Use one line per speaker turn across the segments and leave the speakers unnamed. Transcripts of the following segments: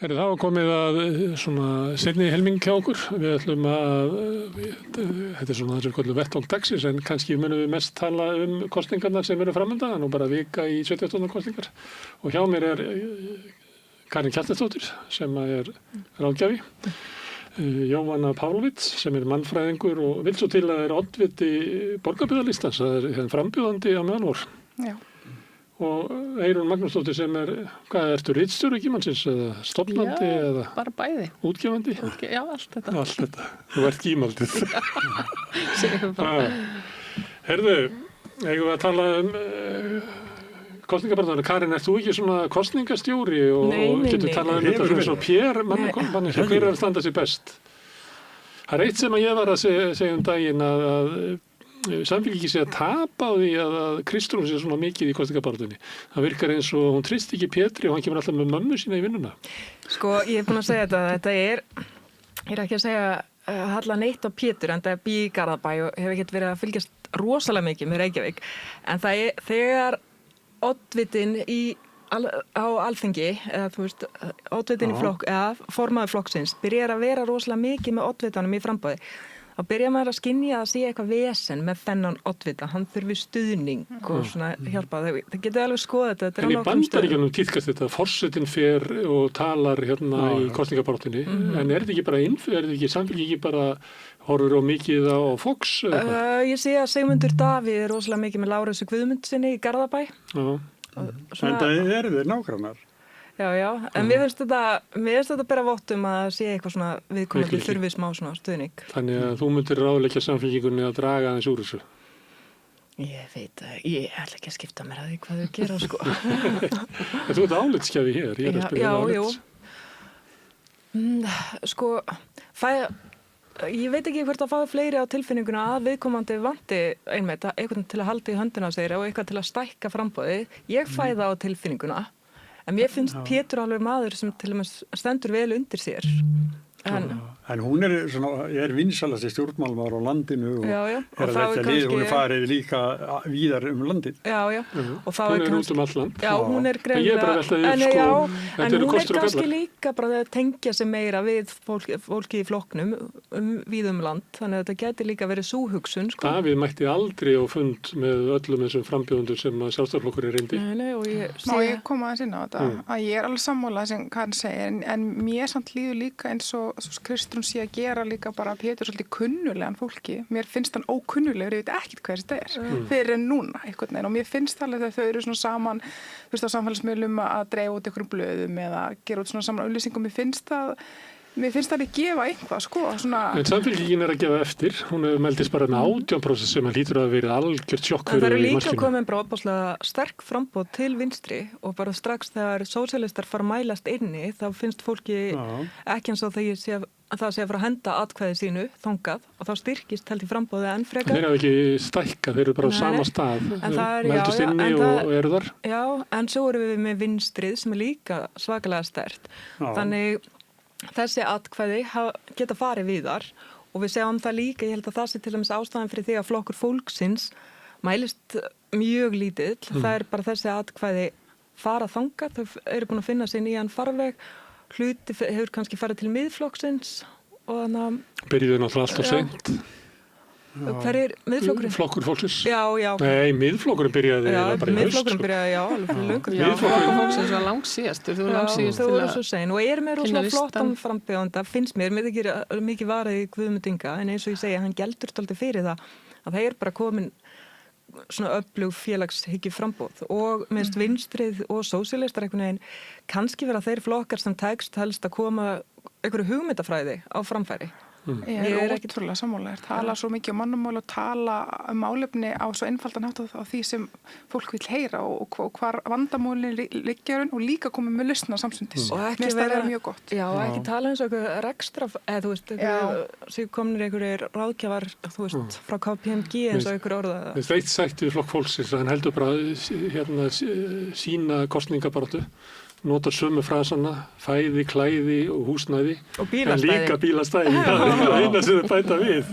Herri, það var komið að svona seinni helming hjá okkur. Við ætlum að, þetta svona þessu kvöldu vettvang dagsins, en kannski munum við mest tala kosningarnar sem eru framöndan, nú bara vika í 17. kosningar. Og hjá mér Karin Kjartansdóttir, sem ráðgjafi, Jóhanna Pavlovits, sem mannfræðingur og vill svo til að oddviti borgarbyggðarlistans, það frambjóðandi á meðan vor.
Já.
Og Eyrún Magnúsdóttir sem hvað ertu, ritstjóri Gímansins eða stofnandi eða
bara bæði.
Útgefandi?
Já, allt þetta.
Allt þetta. Þú ert Gímaldið. Herðu, eigum við að tala kosningabarðana. Karin, ert þú ekki svona kosningastjóri og getur talað þetta fyrir svo Pér, manni, hver að standa sér best? Það eitt sem ég var að segja daginn að Samfylkingin sé að tapa á því að Kristrún sé svona mikið í kosningabarðunni. Það virkar eins og hún treysti ekki Pétri og hann kemur alltaf með mömmu sína í vinnuna.
Sko, ég búin að segja þetta ég ekki að segja halla neitt á Pétur, en það bý í Garðabæ og hef ekkert verið að fylgjast rosalega mikið með Reykjavík. En það þegar oddvitinn á Alþingi, eða þú veist, oddvitinn í flokk, eða formaður flokksins, byrjar að vera rosalega mikið með oddvitanum í framboði. Þá byrja maður að skynja að sé eitthvað vesen með þennan oddvita, hann þurfi stuðning og svona hjálpa. Það getur alveg skoða þetta.
En í Bandaríkjunum tíðkast þetta, forsetinn fer og talar hérna í kosningabaráttunni, en þetta ekki bara ekki Samfylkingin bara horfur á mikið á Fox?
Ég sé að Sigmundur Davíð rosalega mikið með Lárusi Guðmundsinni í Garðabæ.
En það þeir nágrannar.
Já, en mér finnst þetta bera vottum að sé eitthvað svona viðkomandi þurfi smá svona stuðning.
Þannig að þú myndir ráðleggja Samfylkingunni að draga aðeins úr þessu?
Ég veit að ég ætla ekki að skipta mér að því hvað þau gera, sko.
En þú ert álitskjafi hér, ég að spyrja álits.
Sko, ég veit ekki hvort að fá fleiri á tilfinninguna að viðkomandi vanti einmitt eitthvað til að halda í höndina á sér og eitthvað til að stækka framboðið. Ég fæ það á tilfinninguna. En mér finnst Pétur alveg maður sem til og með stendur vel undir sér.
En hún vinsalasti stjórnmálmaður á landinu og
og
hún farið líka víðar landið.
Já. Og
hún út all land.
Já, hún greinilega. En hún kannski líka bara að tengja sig meira við fólki í flokknum víðum land. Þannig að þetta geti líka verið sú hugsun.
Davíð mætti aldrei á fund með öllum þessum frambjóðendum sem Sjálfstæðisflokkurinn reyndi.
Má ég koma aðeins inn á þetta? Að ég alveg sammála sem Karin segir, en mér samt líður líka eins og Kristrún sé að gera líka bara Pétur svolítið kunnulegan fólki. Mér finnst hann ókunnulegur, ég veit ekkert hvað þetta fyrir en núna einhvern veginn, og mér finnst alveg þegar þau eru svona saman, þú veist, á samfélagsmiðlum að dreifa út einhverjum blöðum eða gera út svona saman auglýsingum. Mér finnst það að gefa eitthvað, sko.
En Samfylkingin að gefa eftir. Hún meldist bara 18% sem lítur að vera algjört sjokk fyrir
markinu. Það eru líka komin bara opaslega sterk framboð til vinstri og bara strax þegar sósíalistar fara að mælast inni, þá finnst fólki ekki eins og þegar það sé að fara að henda atkvæði sínu þangað og þá styrkist held í framboðið enn frekar.
Þeir hafa ekki stækkað, þeir eru bara á sama stað. Meldust inni og eru þar.
Já, en svo erum við með vinstrið sem líka svakalega sterkt. Þannig þessi atkvæði geta farið víðar og við sjáum það líka, ég held að það sé til dæmis ástæðan fyrir því að flokkur fólksins mælist mjög lítill. Það bara þessi atkvæði fara þangað, þau eru búin að finna sér nýjan farveg, hluti hefur kannski farið til miðflokksins og þannig að
byrjuðu náttúrulega alltaf seint.
Hver miðflokkurinn?
Flokkur fólksins.
Já.
Nei, miðflokkurinn byrjaði bara í haust.
Miðflokkurinn byrjaði, alveg fyrir löngu.
Flokkur fólksins var langsíðastur.
Þú eru svo sein og er með rosalega flottan frambjóðanda, finnst mér ekki mikið varið í Guðmund Inga, en eins og ég segja, hann geldur dálítið fyrir það að það bara komin svona öflug félagshyggju frambóð og minnst vinstrið og sósíalistar einhvern veginn kannski vera þeir flokkar sem tekst helst að koma einhverju hugmyndafræði á framfæri.
Ég er ótrúlega sammála. Tala svo mikið um mannamál og tala um málefni á svo einfaldan hátt á því sem fólk vil heyra og hvar vandamálin liggja og líka komið með lausna samstundis.
Og ekki vera mjög gott. Já, og ekki tala eins og eitthvað rekstra, eða þú veist, séu komnir einhverjir ráðgjafar, þú veist, frá KPMG eins og einhverju orða.
Það eitt sætt við flokk fólksins að hann heldur bara sína kosningabaráttu. Notar sömu frasana, fæði, klæði og húsnæði.
Og bílastæði.
En líka bílastæði. Það er eina sem þau bæta við.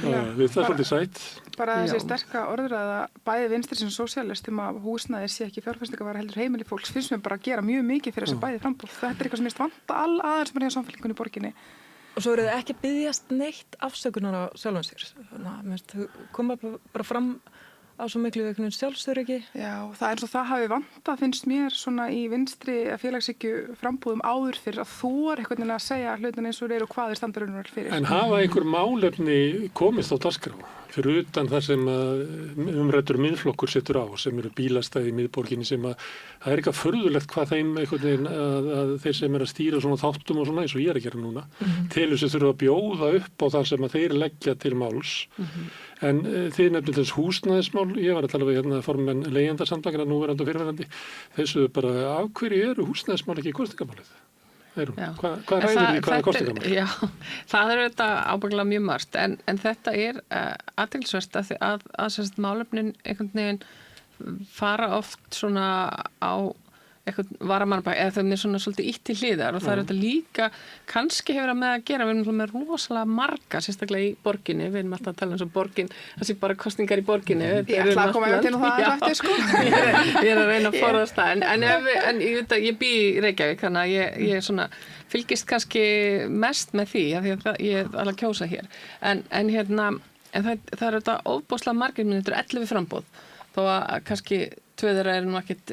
algjörlega.
Við það svolítið sætt.
Bara þessi
Já.
sterka orðræða bæði vinstri sem sósíalist að húsnæði sé ekki fjárfestingarvara heldur heimili fólks finnst mér bara að gera mjög mikið fyrir þessu bæði framboð. Þetta er eitthvað sem ég vanta aðeins bara hjá samfélkingunni í borginni.
Og svo eru þið ekki að byggjast neitt afsökunar á sjálfum sér. Þau koma bara fram á svo miklu einhvern sjálfsöryggi.
Já, það er eins og það hafi vantað finnst mér svona í vinstri félagshyggju frambúðum áður fyrir að þú er einhvern veginn að segja hlutin eins og þeir eru hvað þeir standa raunverulega fyrir.
En hafa einhver málefni komist á dagskrá fyrir utan þar sem umræddur miðflokkur setur á, sem eru bílastæði í miðborginni sem að það er eitthvað furðulegt hvað þeim einhvern veginn að þeir sem er að stýra svona þáttum og svona eins og ég er að gera núna, telur sem þurfa að bjóða upp á það sem að þeir leggja til máls. En þið nefnir þess húsnæðismál, ég var að tala við hérna formenn leigjendasamtaka núverandi og fyrirverandi, þessu bara af hverju eru húsnæðismál ekki kosningamálið? Hvað ræður því hvað er kosningamál?
Já, það er þetta ábyggilega mjög margt en þetta er athyglisvert að málefnin einhvern veginn fara oft svona á eitthvað varamannabæk eða þau er svona svolítið ítt til hliðar og það er þetta líka kannski hefur að með að gera, við erum með rosalega marga sérstaklega í borginni, við erum alltaf að tala um borgin, það sé bara kosningar í borginni
Ég ætla að koma yfir til það eftir sko
Ég er að reyna að forðast það en ég veit að ég bý í Reykjavík þannig að ég svona fylgist kannski mest með því að ég er alveg að kjósa hér en það er þetta ofboðslega margir minn, þetta er 11 framboð þó að kannski tvöður er nú ekkert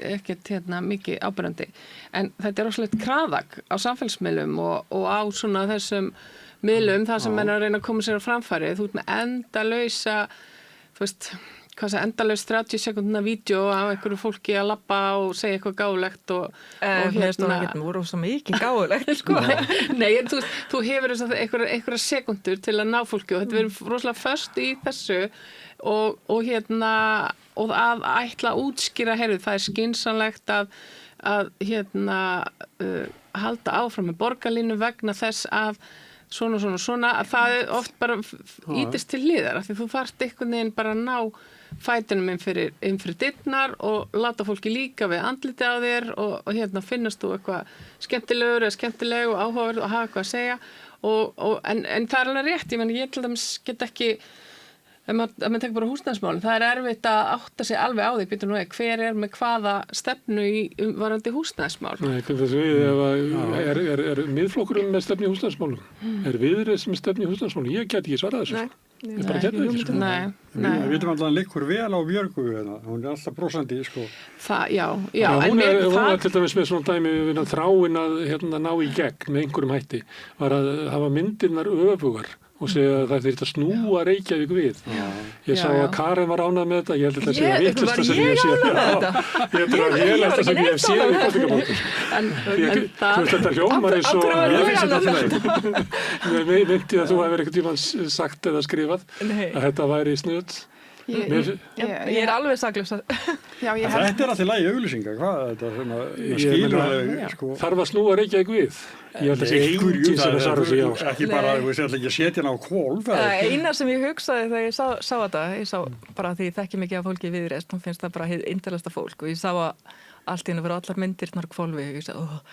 mikið áberandi. En þetta er óslega kraðak á samfélagsmiðlum og á svona þessum miðlum, það sem menn er að reyna að koma sér á framfæri. Þú ert með endalausa, þú veist, endalaus 30 sekundna vídeo af einhverju fólki að labba og segja eitthvað gáulegt og
það voru svo mikið gáulegt, sko.
Nei, þú hefur einhverja sekundur til að ná fólki og þetta verður rosalega föst í þessu og að ætla að útskýra það er skynsamlegt að halda áfram með borgarlínu vegna þess að svona að það er oft bara ítist til hliðar af því þú þarft einhvern veginn bara að ná fætinum inn fyrir dyrnar og láta fólki líka við andliti á þér og finnast þú eitthvað skemmtilegur eða skemmtileg og áhugaverð og hafa eitthvað að segja en það er alveg rétt, ég til dæmis get ekki ef maður tekur bara húsnæðismálin, það er erfitt að átta sig alveg á því, býtum nú hver er með hvaða stefnu í varandi húsnæðismál.
Nei, hvernig þess er miðflokkurinn með stefnu í húsnæðismálum? Er Viðreisn með stefnu í húsnæðismálum? Ég get ekki svarað þessu. Ég bara get það ekki, sko.
Nei.
Við vitum alltaf að liggur vel á Björgu, hún er alltaf brosandi, sko.
Já,
hún er til dæmis með svona dæmi við þráin að ná í gegn með einhverjum hætti, var að hafa myndirnar öfugar og segja að það þyrfti að snúa Reykjavík við. Ég sá að Karen var ánægð með þetta, ég held þetta að segja vittlista sem ég hef séð. Ég held að vittlista sem ég hef séð í kosningamótum. Þú veist þetta hljómar eins og ég finnst þetta alltaf. Mér myndi að þú hefur einhvern tímann sagt eða skrifað að þetta væri snudd.
Ég er alveg saklaus
Þetta er alltaf lagi auglýsinga, hvað þetta skilur sko.
Þarf að snúa Reykjavík við? Ég held að sé enginn sem svarar sig á.
Ekki bara, þú veist, ekki að setja hana á hvolf.
Eina sem ég hugsaði þegar ég sá þetta, ég sá bara því ég þekki mikið af fólki í Viðreisn, hún finnst það bara hið indælasta fólk og ég sá að allt í hennu verið allar myndirnar hvolfi og ég sagði,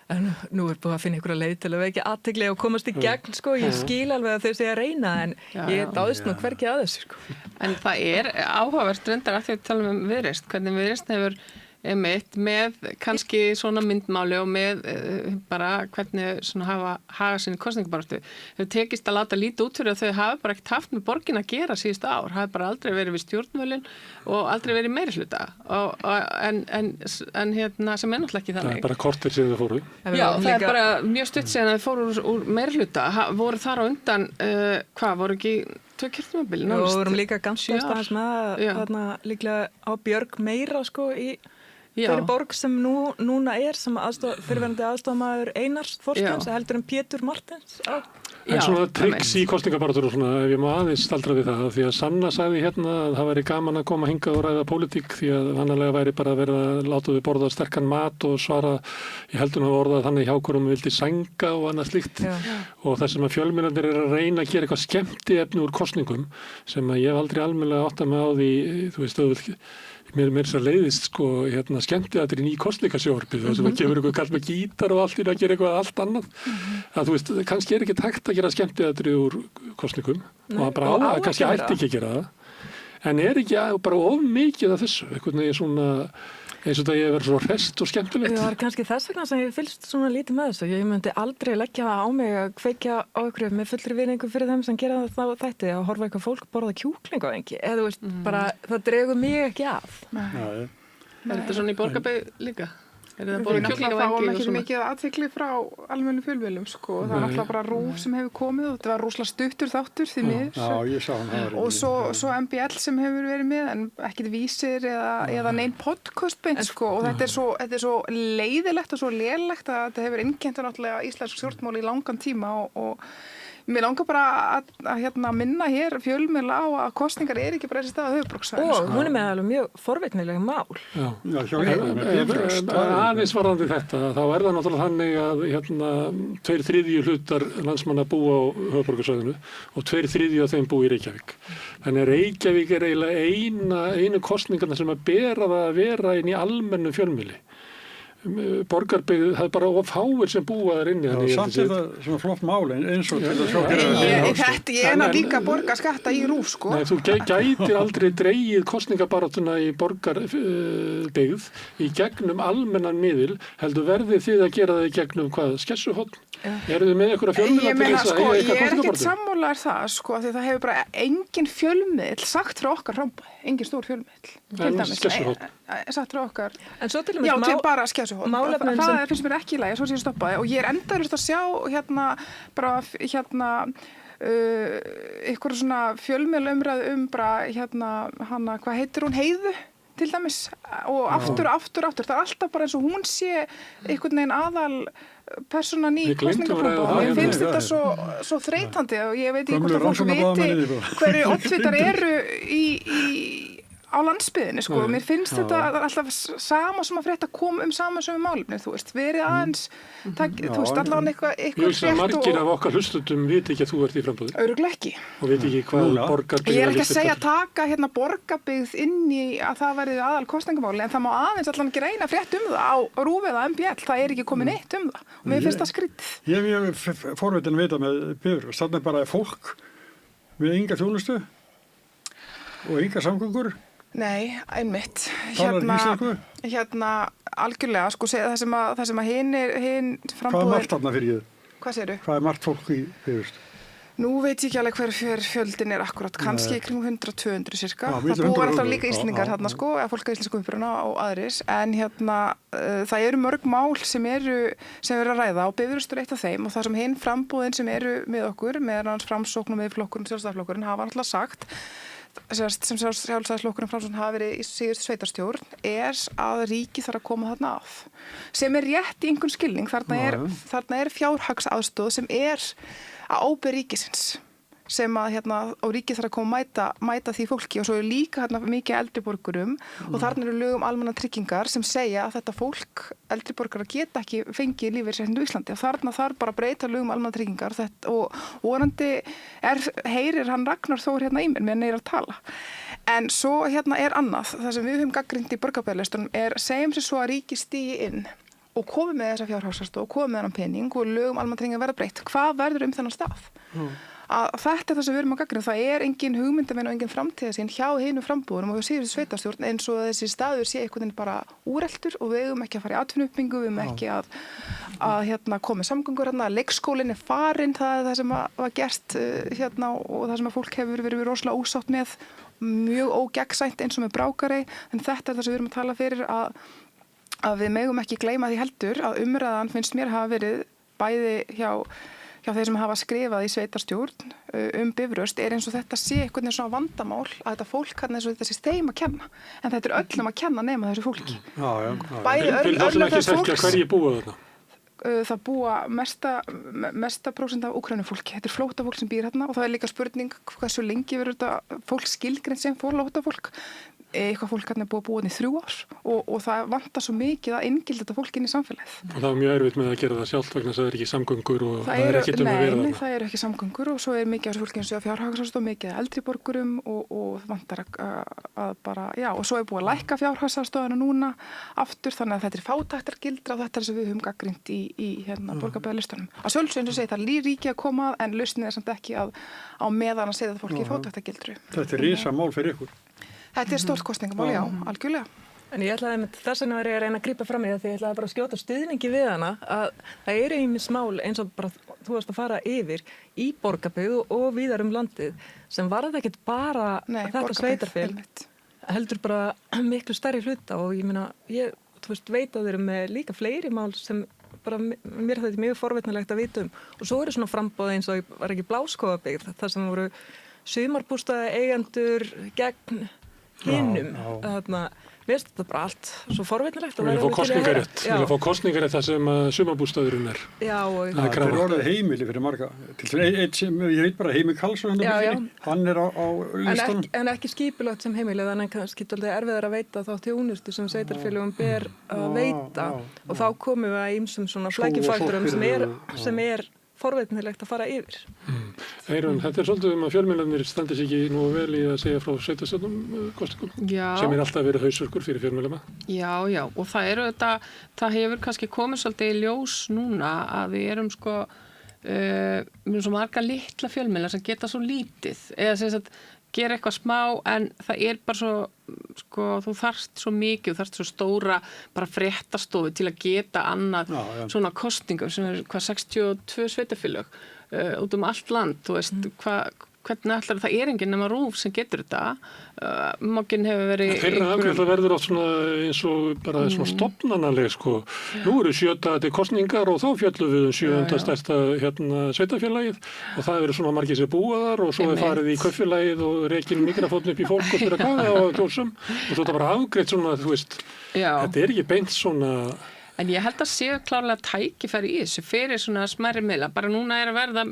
en nú er búið að finna einhverja leið til að vekja athygli og komast í gegn, sko, ég skil alveg að þau sé að reyna en ég dáðist nú hvergi að þessu, sko. En
það er áhugavert reyndar að því að tala um Viðreisn, hvernig Viðreisn hefur með kannski svona myndmáli og með bara hvernig svona haga sinni kosningabaráttu. Þau tekist að láta lítið út fyrir að þau hafa bara ekkert haft með borgin að gera síðustu ár. Hafa bara aldrei verið við stjórnvölin og aldrei verið meirihluta. En sem er náttúrulega ekki þannig.
Það er bara kortir síðan þau fóru.
Já, það er bara mjög stutt síðan að þau fóru úr meirihluta. Voru þar á undan, voru ekki 2 kjörtímabil?
Og vorum líka ganskast aðeins með þarna líklega á Björg meira, sko, í þeirri borg sem núna er sem fyrirverandi aðstofamaður Einars Þorsteins heldur Pétur Martins á.
En svona triks í kosningabaráttur og svona, ef ég má aðeins staldra við það, því að Sanna sagði hérna að það væri gaman að koma hingað og ræða pólitík því að vanalega væri bara að vera að láta við borða sterkan mat og svara, ég heldur nú að orða þannig hjá hverjum vildi sænga og annað slíkt og það sem að fjölmiðlarnir er að reyna að gera eitthvað skemmtiefni úr kosningum sem að ég hef aldrei almennilega áttað mig á því, þú veist, mér svo leiðist sko skemmtiatriðin í kosningasjónvarpið þess að það kemur einhver kall með gítar og allt í að gera eitthvað allt annað að þú veist, kannski ekki hægt að gera skemmtiatrið úr kosningum og bara kannski ætti ekki að gera það en ekki bara of mikið af þessu, einhvern veginn svona eins og það ég verið svo hrest og skemmtilegt.
Það var kannski þess vegna sem ég fylgst svona lítið með þessu. Ég myndi aldrei leggja það á mig að kveikja á ykkur með fullri virðingu fyrir þeim sem gera það þætti að horfa eitthvað fólk borða kjúkling á engi. Eða þú veist, bara það dregur mig ekki af.
Er þetta svona í Borgarbyggð líka? Er það
Við
borða kjúkling á
náttúrulega fáum
engi og
ekki
svona?
mikið athygli frá almennu fjölmiðlum sko. Það er náttúrulega bara RÚV sem hefur komið og þetta var rosalega stuttur þáttur því miður.
Já, ég sá hann.
Og svo MBL sem hefur verið með en ekkert vísir eða neinn podcast beint sko og þetta er svo leiðilegt og svo lélegt að þetta hefur innkennt náttúrulega íslensk stjórnmál í langan tíma og mér langar bara að minna hér fjölmiðla á að kosningar ekki bara þessi stað að höfuðborgarsvæðinu.
Og hún með alveg mjög forvitnileg mál.
Já,
aðeins varðandi þetta, þá það náttúrulega þannig að 2/3 hlutar landsmanna búa á höfuðborgarsvæðinu og 2/3 af þeim búa í Reykjavík. Þannig að Reykjavík eiginlega einu kosningarna sem að bera það að vera inn í almennu fjölmiðli. Borgarbyggð, það bara of fáir sem búa þar inni.
Já, samt það svona flott mál eins og til að sjá
Ég er líka borga skatta í RÚV sko.
Nei, þú gætir aldrei dregið kosningabaráttuna í Borgarbyggð í gegnum almennan miðil, heldur verðið þið að gera það í gegnum hvað, Skessuhorn? Eru þið með einhverja fjölmiðla til þess að eiga eitthvað
Ég er ekkert
kosningabaráttu?
sammálaður það sko, því það hefur bara engin fjölmiðl sagt frá okkar framboði, engin stór fjölmiðl.
Skessuhorn?
Sagt frá okkar.
En svo til
Já, til bara Skessuhorn.
Málefnin
Það finnst mér ekki í lagi, svo sé ég stoppaði og ég er endalaust að sjá eitthvað svona fjölmiðlaumræðu bara hvað heitir hún, Heiðu til dæmis og aftur, það er alltaf bara eins og hún sé einhvern veginn aðal persónan í kosningaframboði. Mér finnst þetta svo þreytandi og ég veit ekki hvort að fólk viti hverju oddvitar eru á landsbyðinni sko. Mér finnst þetta alltaf sama sem að frétta koma sama sem málefni, þú veist, verið aðeins þú veist, allavega eitthvað
Ég veist að margir af okkar hlustundum viti ekki að þú ert í framboði.
Örugglega ekki.
Og viti ekki hvað Borgarbyggð
Ég er ekki að segja að taka Borgarbyggð inn í að það verði aðal kosningamáli, en það má aðeins allan ekki reyna frétt það á RÚV eða MBL, það er ekki komið neitt það. Og mér finnst það skrítið.
Ég er mjög forvitin að vita með Bifröst, þannig bara fólk með enga þjónustu og enga samgöngur.
Nei, einmitt. Algjörlega, sko, það sem að hinn framboðin...
Hvað er margt þarna fyrir þið?
Hvað segirðu?
Hvað er margt fólk í Bifröst?
Nú veit ég ekki alveg hver fjöldin er akkurat, kannski kring 100-200 cirka.
Já,
það búa alltaf líka Íslendingar þarna sko, eða fólk á íslensku uppruna og aðris, en það eru mörg mál sem eru að ræða og Bifröst er eitt af þeim og það sem hinn framboðin sem eru með okkur, með hans Framsókn og Miðflokkurinn, Sjálfstæðisflokkurinn hafa alltaf sagt sem Sjálfstæðisflokkurinn Framsókn hafa verið í síðustu sveitarstjórn að ríki þarf að koma þarna að sem er rétt í einhvern skilning þarna er fjárhagsaðstoð sem er á ábyrgð ríkisins sem að og ríkið þarf að koma mæta því fólki og svo er líka mikið eldri borgurum og þarna eru lög almannatryggingar sem segja að þetta fólk eldri borgarar geta ekki fengið lífeyrisréttindi á Íslandi og þarna þarf bara að breyta lögum almannatryggingar og vonandi heyrir hann Ragnar Þór í mér meðan ég er að tala. En svo er annað, það sem við höfum gagnrýnt í Borgarbyggðarlistunum segjum sér svo að ríkið stígi inn og komi með þessa fjárhagsaðstoð og komi með þennan pening og lögum almannatryggingar verða breytt. Hvað verður þennan stað? Að þetta er það sem við erum að gagnrýna, það er engin hugmyndamenn og engin framtíðarsýn hjá hinu frambúðurum og hjá síðustu sveitarstjórn eins og þessi staður sé einhvern veginn bara úreltur og við eigum ekki að fara í atvinnuuppbyggingu, við eigum ekki að koma með samgöngur leikskólinn er farinn, það er það sem var gert og það sem að fólk hefur verið rosalega ósátt með, mjög ógegnsætt eins og með Brákarey, en þetta er það sem við erum að tala fyrir að við megum ekki gleyma því heldur að umræðan finnst mér hafa verið bæði hjá þeir sem hafa skrifað í sveitarstjórn Bifröst eins og þetta sé einhvern veginn svona vandamál að þetta fólk eins og þetta sé þeim að kenna en þetta er öllum að kenna nema þessu fólki. Bæði örlög þess fólks
hverju búa þarna?
Það búa mesta prósent af Úkraínufólki. Þetta er flóttafólk sem býr hérna og það er líka spurning hversu lengi verður þetta fólk skilgreint sem flóttafólk. eitthvað fólk hann búið að búa í 3 ár og það vantar svo mikið að inngilda þetta fólk inn í samfélagið.
Og það var mjög erfitt með að gera það sjálft vegna þess að það ekki samgöngur og það ekkert að vera
Nei, það ekki samgöngur og svo mikið af þessu fólki eins og fjárhagsaðstoð, mikið af eldri borgurum og vantar að bara, já, og svo búið að lækka fjárhagsaðstofuna núna aftur, þannig að þetta fátæktargildra og þetta sem við höfum gagnrýnt í borgarbæjarlistunum. Að sjálfsögðu eins og segi, það ríki að koma en lausnin samt ekki á meðan að segja þetta fólki í fátæktargildru.
Þetta risamál fyrir ykkur.
Þetta stórt kosningamál, já, algjörlega.
En ég ætlaði með þess vegna að reyna að grípa fram í það því ég ætlaði bara að skjóta stuðningi við hana að það eru ýmis mál eins og bara þú varst að fara yfir í Borgarbyggð og víðar landið sem varði ekkert bara þetta sveitarfélag heldur bara miklu stærri hluta og ég meina, þú veist, veit að þeir eru með líka fleiri mál sem bara mér þetta mjög forvitnilegt að vita og svo eru svona framboð eins og var ekki Bláskógabyggð þar sem voru sumarbústaða eigendur gegn hinnum þarna mér finnst þetta bara allt svo forvitnilegt.
Við viljum fá kostningarétt það sem sumarbústaðurinn er.
Já.
Það er orðið heimili fyrir marga. Eitt sem, ég veit bara Heimir Karlsson, hann er á listan.
En ekki skipulagt sem heimili, þannig kannski alveg erfiðar að veita þá þjónustu sem sveitarfélögum ber að veita og þá komum við að ýmsum svona flækjufaktorum sem er forvitnilegt að fara yfir.
Eirún, þetta svolítið að fjölmiðlarnir standi sig ekki nú vel í að segja frá sveitarstjórnum kosningum sem alltaf verið hausverkur fyrir fjölmiðlana.
Já, og það hefur kannski komið svolítið í ljós núna að við erum við erum svo marga litla fjölmiðlar sem geta svo lítið eða sem sagt gera eitthvað smá en það er bara svo þú þarft svo mikið, þú þarft svo stóra bara fréttastofu til að geta annað svona kosningum sem er 62 sveitarfélög út allt land, þú veist hvernig ætlar það er enginn nema RÚV sem getur þetta mokkinn hefur verið
þeirra afgjöld verður oft svona eins og bara svona stofnanaleg nú eru 7 til kosningar og þá fjöllum við 7. stærsta sveitafélagið og það eru svona margir sem búa þar og svo farið í kaupfélagið og rekin mikrofónn upp í fólk og fyrir að kafa og kjósum og svo þetta bara afgreitt svona þú veist, þetta er ekki beint svona.
En ég held að séu klárlega tækifæri í þessu fyrir svona smærri miðla. Bara núna er að verða,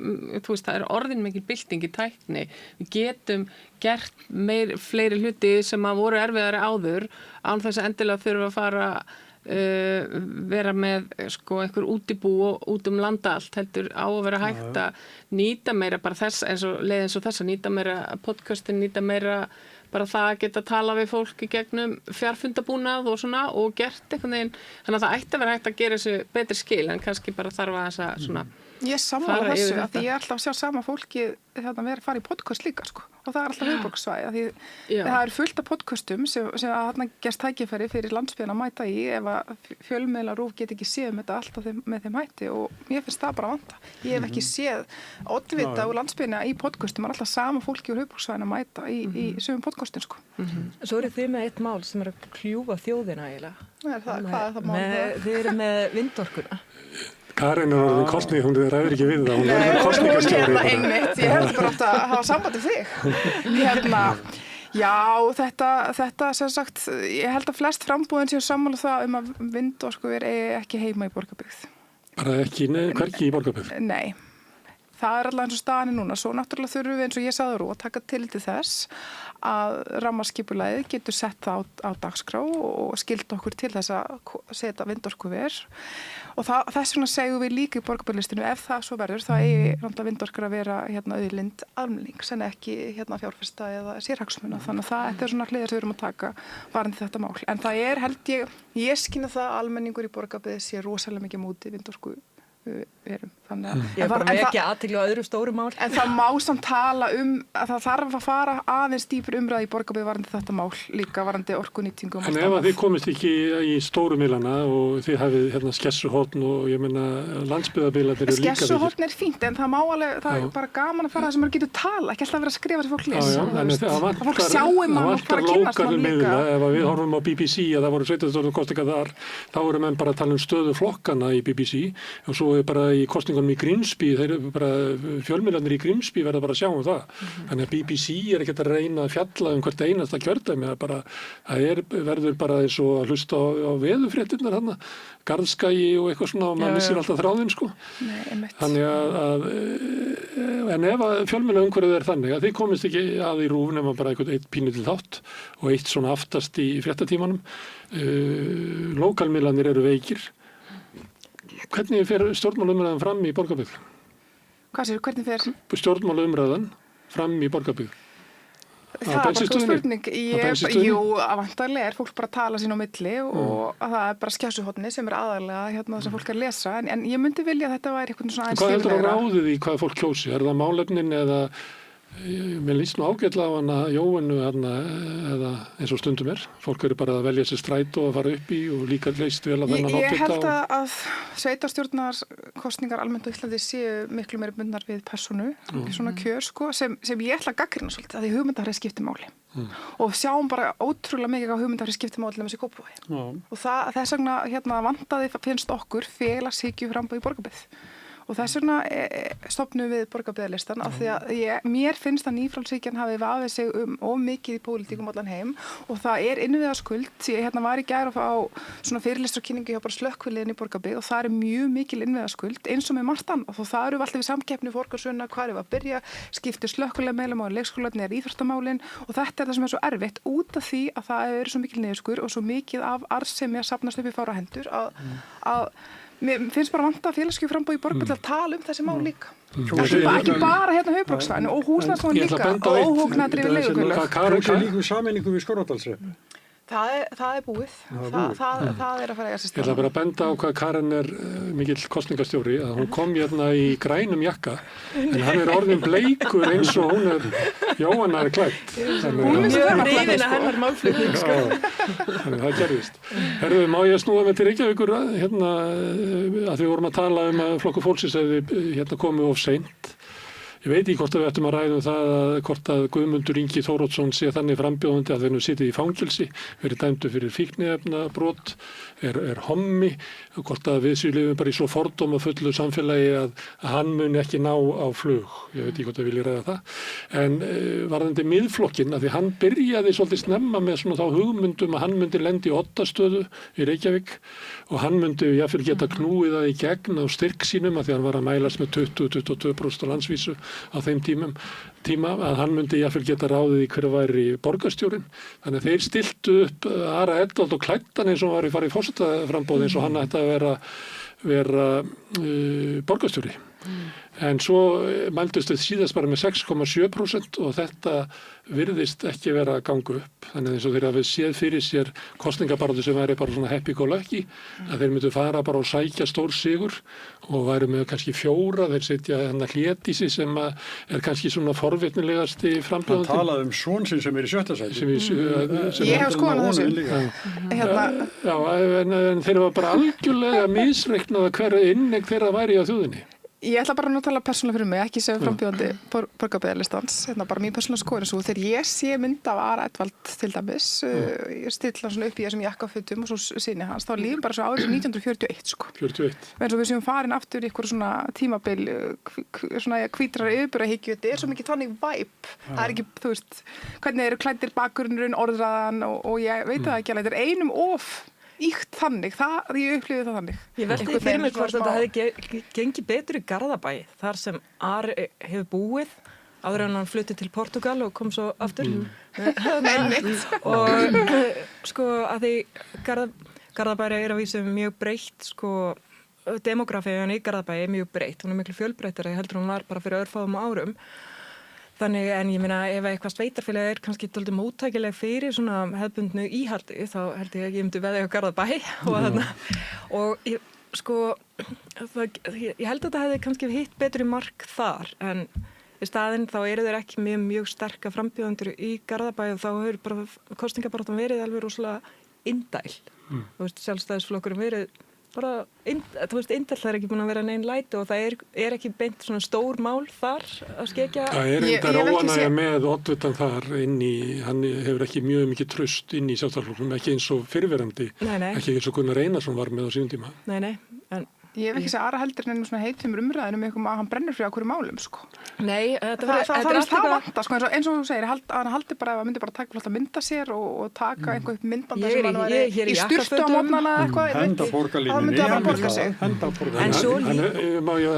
þú veist, það er orðin mikil bylting í tækni. Við getum gert fleiri hluti sem að voru erfiðari áður án þess að endilega þurfa að fara vera með einhver útibú út landa allt heldur á að vera hægt að nýta meira bara þess eins og þess að nýta meira podcastin, nýta meira bara það að geta að tala við fólk í gegnum fjarfundabúnað og svona og gert einhvern veginn, þannig að það ætti að vera hægt að gera þessu betri skil en kannski bara þarf að þess að svona
Ég sammála þessu að því ég er alltaf að sjá sama fólki vera að fara í podcast líka og það er alltaf höfuðborgarsvæði því það er fullt af podcastum sem að þarna gerst tækifæri fyrir landsbyggðina að mæta í ef að fjölmiðlar RÚV get ekki séð þetta alltaf með þeim hætti og mér finnst það bara vanta. Ég hef ekki séð oddvita úr landsbyggðina í podcastum, alltaf sama fólki úr höfuðborgarsvæðina að mæta í sögum podcastin
Svo eru þið með eitt mál sem er að kljúfa þjóðina eiginlega.
Hvað er það mál?
Þið eru með vindorkuna.
Karin er orðin kostning, hún ræður ekki við það, hún er kostningastjóri.
Einmitt, ég held bara að hafa samband við þig. Já, þetta sem sagt, ég held að flest frambúðin séu sammála það að vindorku er ekki heima í Borgarbyggð.
Bara ekki, hvergi í Borgarbyggð?
Nei. Það er alltaf eins og staðan núna. Svo náttúrulega þurfum við eins og ég sagði að taka til þess að rammaskipulagið getur sett það á dagskrá og skilt okkur til þess að setja vindorkuver. Og þess vegna segjum við líka í Borgarbæjarlistinu ef það svo verður, þá eigi náttúrulega vindorkur að vera auðlind almennings en ekki fjárfesta eða sérhagsmuna. Þannig að þetta er svona hliðar sem við erum að taka varðandi þetta mál. En það er held ég skynja það að almenningur í Borgarbyggð sé rosalega mikið móti vindorku verum.
Ég er bara ekki athygli á öðru stóru mál.
En það má samt tala að það þarf að fara aðeins dýpri umræða í Borgarbyggð varðandi þetta mál, líka varðandi orkunýtingu.
En ef þið komist ekki í stóru miðlana og þið hafið skessuhorn og ég meina landsbyggðarmiðlarnir eru líka vikir.
Skessuhorn er fínt, en það má alveg, það er bara gaman að fara það sem maður getur tala, ekki alltaf vera að skrifa til fólk les. Það fólk sjáum mann og fara að kynast mann líka.
Ef við horfum á BBC að það voru sveitarstjórnarkosningar þar, þá eru menn bara að tala stöðu flokkana í BBC og svo er bara í kosningunum í Grimsby, fjölmiðlarnir í Grimsby verða bara að sjá það. Þannig að BBC er ekkert að reyna að fjalla hvert einasta kjördæmi, það verður bara eins og að hlusta á veðurfréttirnar þarna, Garðskagi og eitthvað svona og maður missir alltaf þráðinn
Nei,
Þannig að en ef að fjölmiðla umhverfið þannig að þið komist ekki að í RÚV nema bara eitt pínutil þátt og eitt svona aftast í fréttatímanum, lókalmiðlanir eru veikir. Hvernig fer stjórnmálaumræðan fram í Borgarbyggð?
Hvað séu, hvernig fer?
Stjórnmálaumræðan fram í Borgarbyggð.
Það er bara góð spurning. Jú, vantarlega fólk bara að tala sín á milli og það er bara skjásuhotni sem aðalega sem fólk að lesa. En ég myndi vilja að þetta væri eitthvað svona aðeins
líflegra. Hvað heldur að ráðið í hvað fólk kjósi? Er það málefnin eða, mér líst nú ágætlega á hana Jóhannu eða eins og stundum fólk eru bara að velja sér strætó og fara upp í og líka leist vel að þennan
Ég held að sveitarstjórnarkosningar almennt á Íslandi séu miklu meiri bundnar við persónu í svona kjör sem ég ætla að gagnrýna svolítið að því hugmyndafræði skiptir máli og sjáum bara ótrúlega mikið á hugmyndafræði skiptir máli með þessi Kópavogi og þess vegna vantaði finnst okkur félagshyggju framboð í Borgarbyggð. Og þess vegna stofnum við Borgarbyggðarlistan af því að mér finnst að nýfrjálshyggjan hafi vafið sig of mikið í pólitíkum allan heim og það innviðaskuld. Ég var í gær að fá svona fyrirlestrarkynningu hjá bara slökkviliðin í Borgarbyggð og það mjög mikil innviðaskuld eins og með margt annað og það eru alltaf við samkeppni forgangsröðina, hvar við að byrja, skipti slökkviliðameilum á leikskólarnir íþróttamálin og þetta það sem svo erfitt út af því að það svo mikil niðurskur og svo mikið af arðsemi að safnast upp í fára hendur að mér finnst bara vanta félagsskjöf framboð í Borgarbyggð að tala þessi mál líka. Ekki bara höfuðborgarsvæðinu og húsnæðismálin líka og óhóknadrifin leigufélög.
Kjósið líku sameiningu við Skorradalshrepp.
Það búið. Það að fara að eiga sér stað.
Ég ætla bara að benda á hvað Karen mikill kosningastjóri að hún kom í grænum jakka en hann orðin bleikur eins og hún Jóhanna klætt.
Hún mjög hrifin að hennar málflutning.
Þannig það gerðist. Herðu, má ég snúa mig til Reykjavíkur að við vorum að tala að Flokkur fólksins hefði komið of seint. Ég veit ekki hvort við ættum að ræða það hvort að Guðmundur Ingi Þóroddsson sé þannig frambjóðandi að þeir sitið í fangelsi, verið dæmdu fyrir fíkniefnabrot, hommi, hvort að við lifum bara í svo fordómafullu samfélagi að hann muni ekki ná á flug. Ég veit ekki hvort að vilja ræða það. En varðandi miðflokkinn, að því hann byrjaði svolítið snemma með svona þá hugmyndum að hann myndi lendi í Oddastöðu í Reykjavík og hann myndi jafnvel geta knúið það í gegn á styrk sínum að því hann var að mælast með 20-22% á landsvísu á þeim tíma að hann myndi jafnvel geta ráðið í hverju væri borgarstjórinn. Þannig að þeir stiltu upp Ara Eldald og klæddan eins og var í farið forsetaframboð eins og hann ætti að vera borgarstjóri. En svo mældust við síðast bara með 6,7% og þetta virðist ekki vera að ganga upp. Þannig eins og þeir hafi séð fyrir sér kosningabaráttu sem væri bara svona happy-go-lucky, að þeir myndu fara bara og sækja stór sigur og væri með kannski 4, þeir setja Hlédísi sem kannski svona forvitnilegasti frambjóðandi.
Hann talaði son sinn sem í 7. sæti.
Ég hef skoðan þessu.
Já, en þeir var bara algjörlega misreiknaða hver innegg þeirra væri á þjóðinni.
Ég ætla bara að tala persónulega fyrir mig, ekki sem frambjóðandi Borgarbyggðarlistans, bara mín persónulega skoðun svo þegar ég sé mynd af Ara Edvald til dæmis, ég stilla hann svona upp í þessum jakkafutum og svo sinni hans, þá lífum bara svo árið 1941 sko.
41.
En svo við séum farin aftur í eitthvað svona tímabil, svona hvítrar yfirbúrahyggju, þetta svo mikið þannig væp, það ekki, þú veist, hvernig eru klæddir bakgrunnurinn, orðræðan og ég veit það ekki alveg, þetta einum of íkt þannig, ég upplifði það þannig.
Ég velti fyrir mig hvort þetta hefði gengið betur í Garðabæ, þar sem Ari hefur búið, áður en hann flutti til Portugal og kom svo aftur. Og sko að því Garðabæ að vísu mjög breytt, sko, demografían í Garðabæ mjög breytt, hún miklu fjölbreyttari heldur hún var bara fyrir örfáum árum. Þannig, en ég meina, ef eitthvað sveitarfélag kannski dálítið móttækileg fyrir svona hefðbundnu íhaldi, þá held ég myndi veðja á Garðabæ og ég, sko, ég held að þetta hefði kannski hitt betur í mark þar, en í staðinn þá eru þeir ekki mjög sterka frambjóðendur í Garðabæ og þá hefur bara kosningabaráttan verið alveg rosalega indæl. Þú veist, Sjálfstæðisflokkurinn verið bara, þú veist, indæl það ekki búin að vera neinn læti og það ekki beint svona stór mál þar að skekja.
Það þetta óánægja með oddvitan þar hann hefur ekki mjög mikið traust inn í Sjálfstæðisflokknum, ekki eins og fyrrverandi, ekki eins og Gunnar Einarsson var með á sínum tíma.
Nei, en
Ég hef ekki segja aðra heldur en svona heitum umræðinum eitthvað að hann brennur fyrir okkur málum, sko.
Nei,
Það vantar, sko, eins og þú segir, hann haldi bara að myndi bara taka flott að mynda sér og taka einhver myndbanda sem hann væri í styrtu á mótnana eitthvað.
Henda borgarlínunni.
Það myndi að bara borga sig.
Henda borgarlínunni.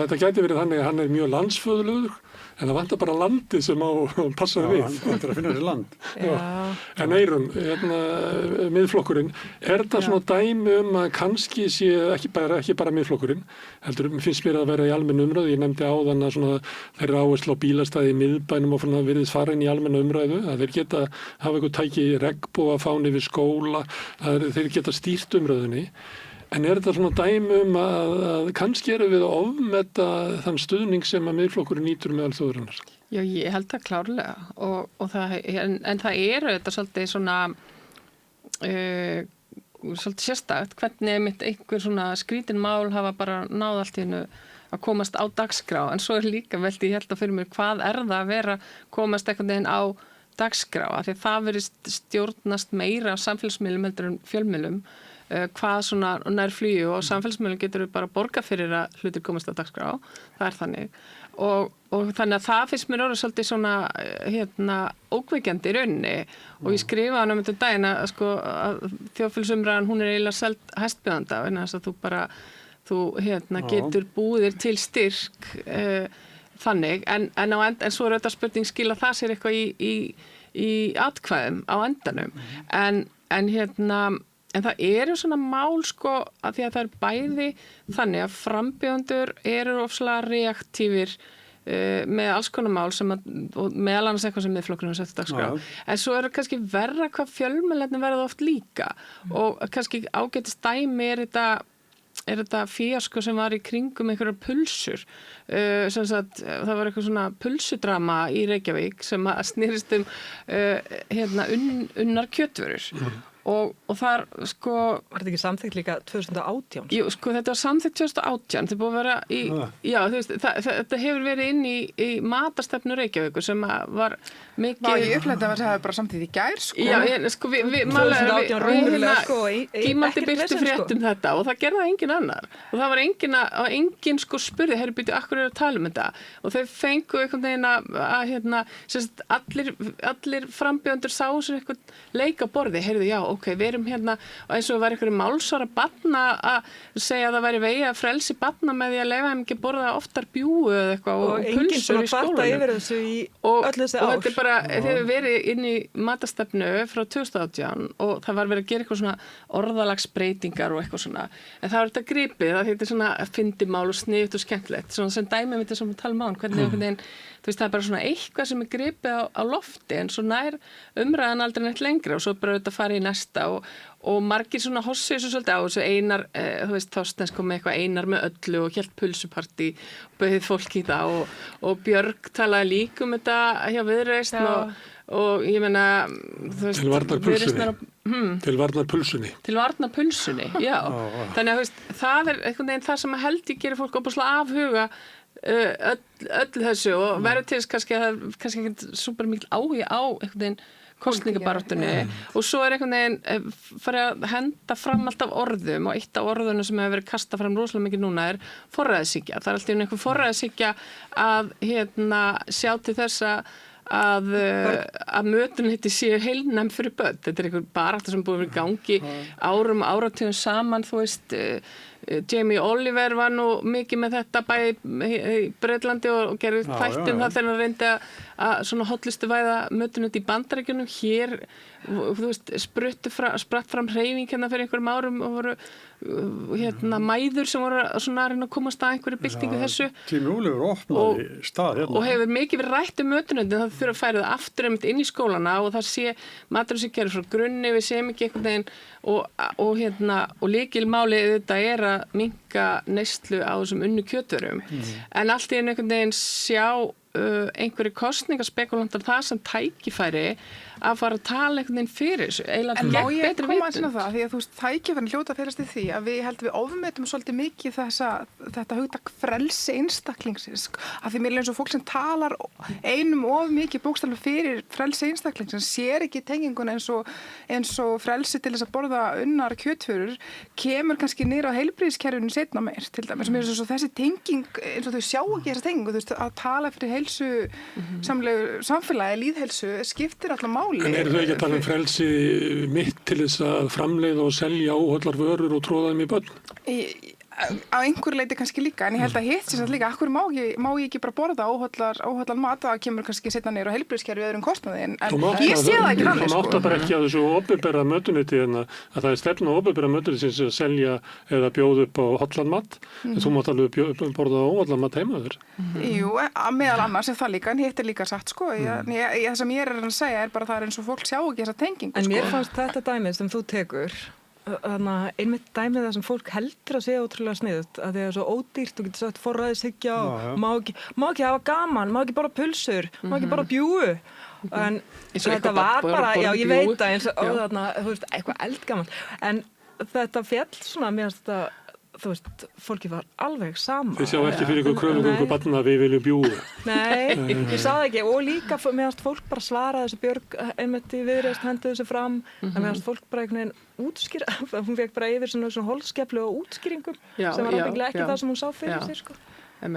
Þetta gæti verið þannig að hann er mjög landsföðulegur, en það vantar bara landið sem á passa við.
Hann vantar að finna sér land.
En Eyrún, miðflokkurinn, er þetta svona dæmi að kannski sé ekki bara miðflokkurinn, heldur finnst mér að vera í almennu umræðu, ég nefndi áðan að svona þeirra áherslu á bílastæði í miðbænum og virðist fara inn í almennu umræðu, að þeir geta hafa eitthvað tæki regnbogafáni við skóla, að þeir geta stýrt umræðunni. En er þetta svona dæmi að kannski erum við að ofmeta þann stuðning sem að miðflokkurinn nýtur meðal þjóðarinnar?
Já, ég held það klárlega og en það eru þetta svolítið svona svolítið sérstakt hvernig einhver svona skrítin mál hafa bara náð allt í hennu að komast á dagskrá, en svo líka veldi ég held að fyrir mér hvað það að vera komast einhvern veginn á dagskrá, af því að það verið stjórnast meira af samfélagsmiðlum heldur en fjölmiðlum, hvað svona nær flýju og samfélagsmiðlum getur við bara borga fyrir að hlutir komast á dagskrá, það er þannig og þannig að það finnst mér orðið svolítið svona ókveikjandi í rauninni og ég skrifa hann þetta daginn að sko að þjóðfélagsumræðan hún er eiginlega selt hæstbjóðanda en þess að þú getur búðir til styrk þannig en svo er þetta spurning skila það sér eitthvað í atkvæðum á endanum en það eru svona mál sko að því að það er bæði þannig að frambjóðendur eru ofslega reaktífir með alls konar mál og meðal annars eitthvað sem miðflokkurinn settur dagskrá. En svo er það kannski verra hvað fjölmiðlarnir verða oft líka og kannski ágætist dæmi er þetta fíasko sem var í kringum einhverjar pulsur. Það var eitthvað svona pulsudrama í Reykjavík sem að snýrist unnar kjötvörur. Og þar sko...
Var þetta ekki samþykkt líka 2018?
Jú, sko þetta var samþykkt 2018. Þetta búið að vera já, þú veist, þetta hefur verið inn í matarstefnu Reykjavíkur sem var mikið...
Ég upplætti að það var bara samþykkt í gær, sko.
Já, sko, við tímaldi byrstu fréttum þetta og það gerði það engin annar. Og það var engin sko spurði, býtu, akkur að tala þetta? Og þau fengu einhvern veginn allir frambjóðendur sáu sér eitthvað leik á borði, já, ok, við erum og eins og var einhverju málsvara barna að segja að það væri vegi að frelsi barna með því að leyfa þeim ekki borða oftar bjúgu eða eitthvað og pulsur í skólanum. Og þetta er bara, þeir hefur verið inn í matastefnu frá 2018 og það var verið að gera eitthvað svona orðalagsbreytingar og eitthvað svona. En það var þetta gripið, það heitir svona fyndimál og sniðugt og skemmtilegt, svona sem dæmi þetta sem við talum á hvernig þú veist, það er bara svona eitthvað sem er gripið á lofti en svo nær umræðan aldrei neitt lengra og svo bara auðvitað fara í næsta og margir svona hossi þessu svolítið á þessu Einar, þú veist, Þorsteins kom með eitthvað Einar með öllu og hélt pulsupartí og bauðið fólk í það og Björg talaði líka þetta hjá Viðreisn og ég meina þú veist,
Til varnar pulsunni, já. Þannig að þú veist, það er einhvern veginn það sem held ég gerir fólk opaslega afhuga öll þessu og verður til þess kannski að það er kannski ekkert super mikil áhugi á einhvern veginn kosningabaráttunni og svo er einhvern veginn farið að henda fram alltaf orðum og eitt af orðunum sem hefur verið kastað fram rosalega mikið núna er forræðishyggja. Það er alltaf einhver forræðishyggja að sjá til þess að mötuneytti séu heilnæm fyrir börn. Þetta er einhver barátta sem búið að vera í gangi árum og áratugum saman, þú veist Jamie Oliver var nú mikið með þetta bæði í Breitlandi og gerði þættum það þegar hann reyndi að svona hollustuvæða mötuneytti í Bandaríkjunum hér, þú veist, spratt fram hreyfing fyrir einhverjum árum og voru mæður sem voru svona að reyna að komast að einhverju byltingu þessu.
Jamie Oliver opnaði stað
og hefur mikið verið rætt mötuneytti, það þurfa að færa það aftur einmitt inn í skólana og það sé matur sem gerir frá grunni, við séum ekki einhvern veginn og lykilmálið þetta er að minnka neyslu á þessum unnu kjötvörum en allt í einhvern veginn sjá einhverju kosningaspekulantar það sem tækifæri að fara að tala einhvern veginn fyrir þessu, eiginlega
En má
gegn
ég
betri
koma að
vitund.
það, því að þú veist, tækifærin hljóta að felast í því að við held við ofmetum svolítið mikið þetta hugtak frelsi einstaklingsins, af því mér er eins og fólk sem talar einum of mikið bókstaflega fyrir frelsi einstaklingsins, sér ekki tenginguna eins og frelsi til þess að borða unnar kjötfurur, kemur kannski niður á heilbrigðiskerfinu seinna meir, til dæmis, sem er eins og þessi tenging, eins og þau sjá ekki þessa tengingu, þú veist, að tala fyrir heilsu, samfélagi, lýðheilsu, skiptir alltaf máli.
En eru þau ekki að tala um frelsi mitt til þess að framleiða og selja óhollar vörur og tróða þeim í börn?
Á einhverju leiti kannski líka, en ég held að hitt sér líka, akkur má ég ekki bara borða óhollar mat, það kemur kannski setna niður á heilbrigðiskerfi öðrum kostnaði, en ég sé það ekki þannig.
Þú mátt bara ekki að þessu opinbera mötuneyti, en að það er stefna opinbera mötuneyti sem að selja eða bjóða upp á hollan mat, en þú mátt alveg borða óhollan mat heima þér.
Jú, meðal annars er það líka, en hitt er líka satt, sko. Það sem ég er að segja er bara það er eins og fólk sjá ekki þessa tengingu, sko.
En mér fannst þetta dæmið sem þú tekur, einmitt dæmið það sem fólk heldur að segja ótrúlega sniðut, að það er svo ódýrt, þú getur sagt forræðishyggja og má ekki hafa gaman, má ekki bara pulsur, má ekki bara bjúu, en þetta var bara, já ég veit það eins og þarna, þú veist, eitthvað eldgamalt, en þetta fjall svona, mér finnst þetta, þú veist, fólki var alveg sama.
Þið sjá ekki fyrir ykkur kröfugöngu barna að við viljum bjúu.
Nei, ég sá það ekki og líka meðast fólk bara svaraði þessu Björg einmitt í Viðreisn henduði þessu fram en meðast fólk bara einhvern veginn útskýra hún fekk bara yfir svona holskeplu og útskýringum sem var ábyggilega ekki það sem hún sá fyrir sér sko.
En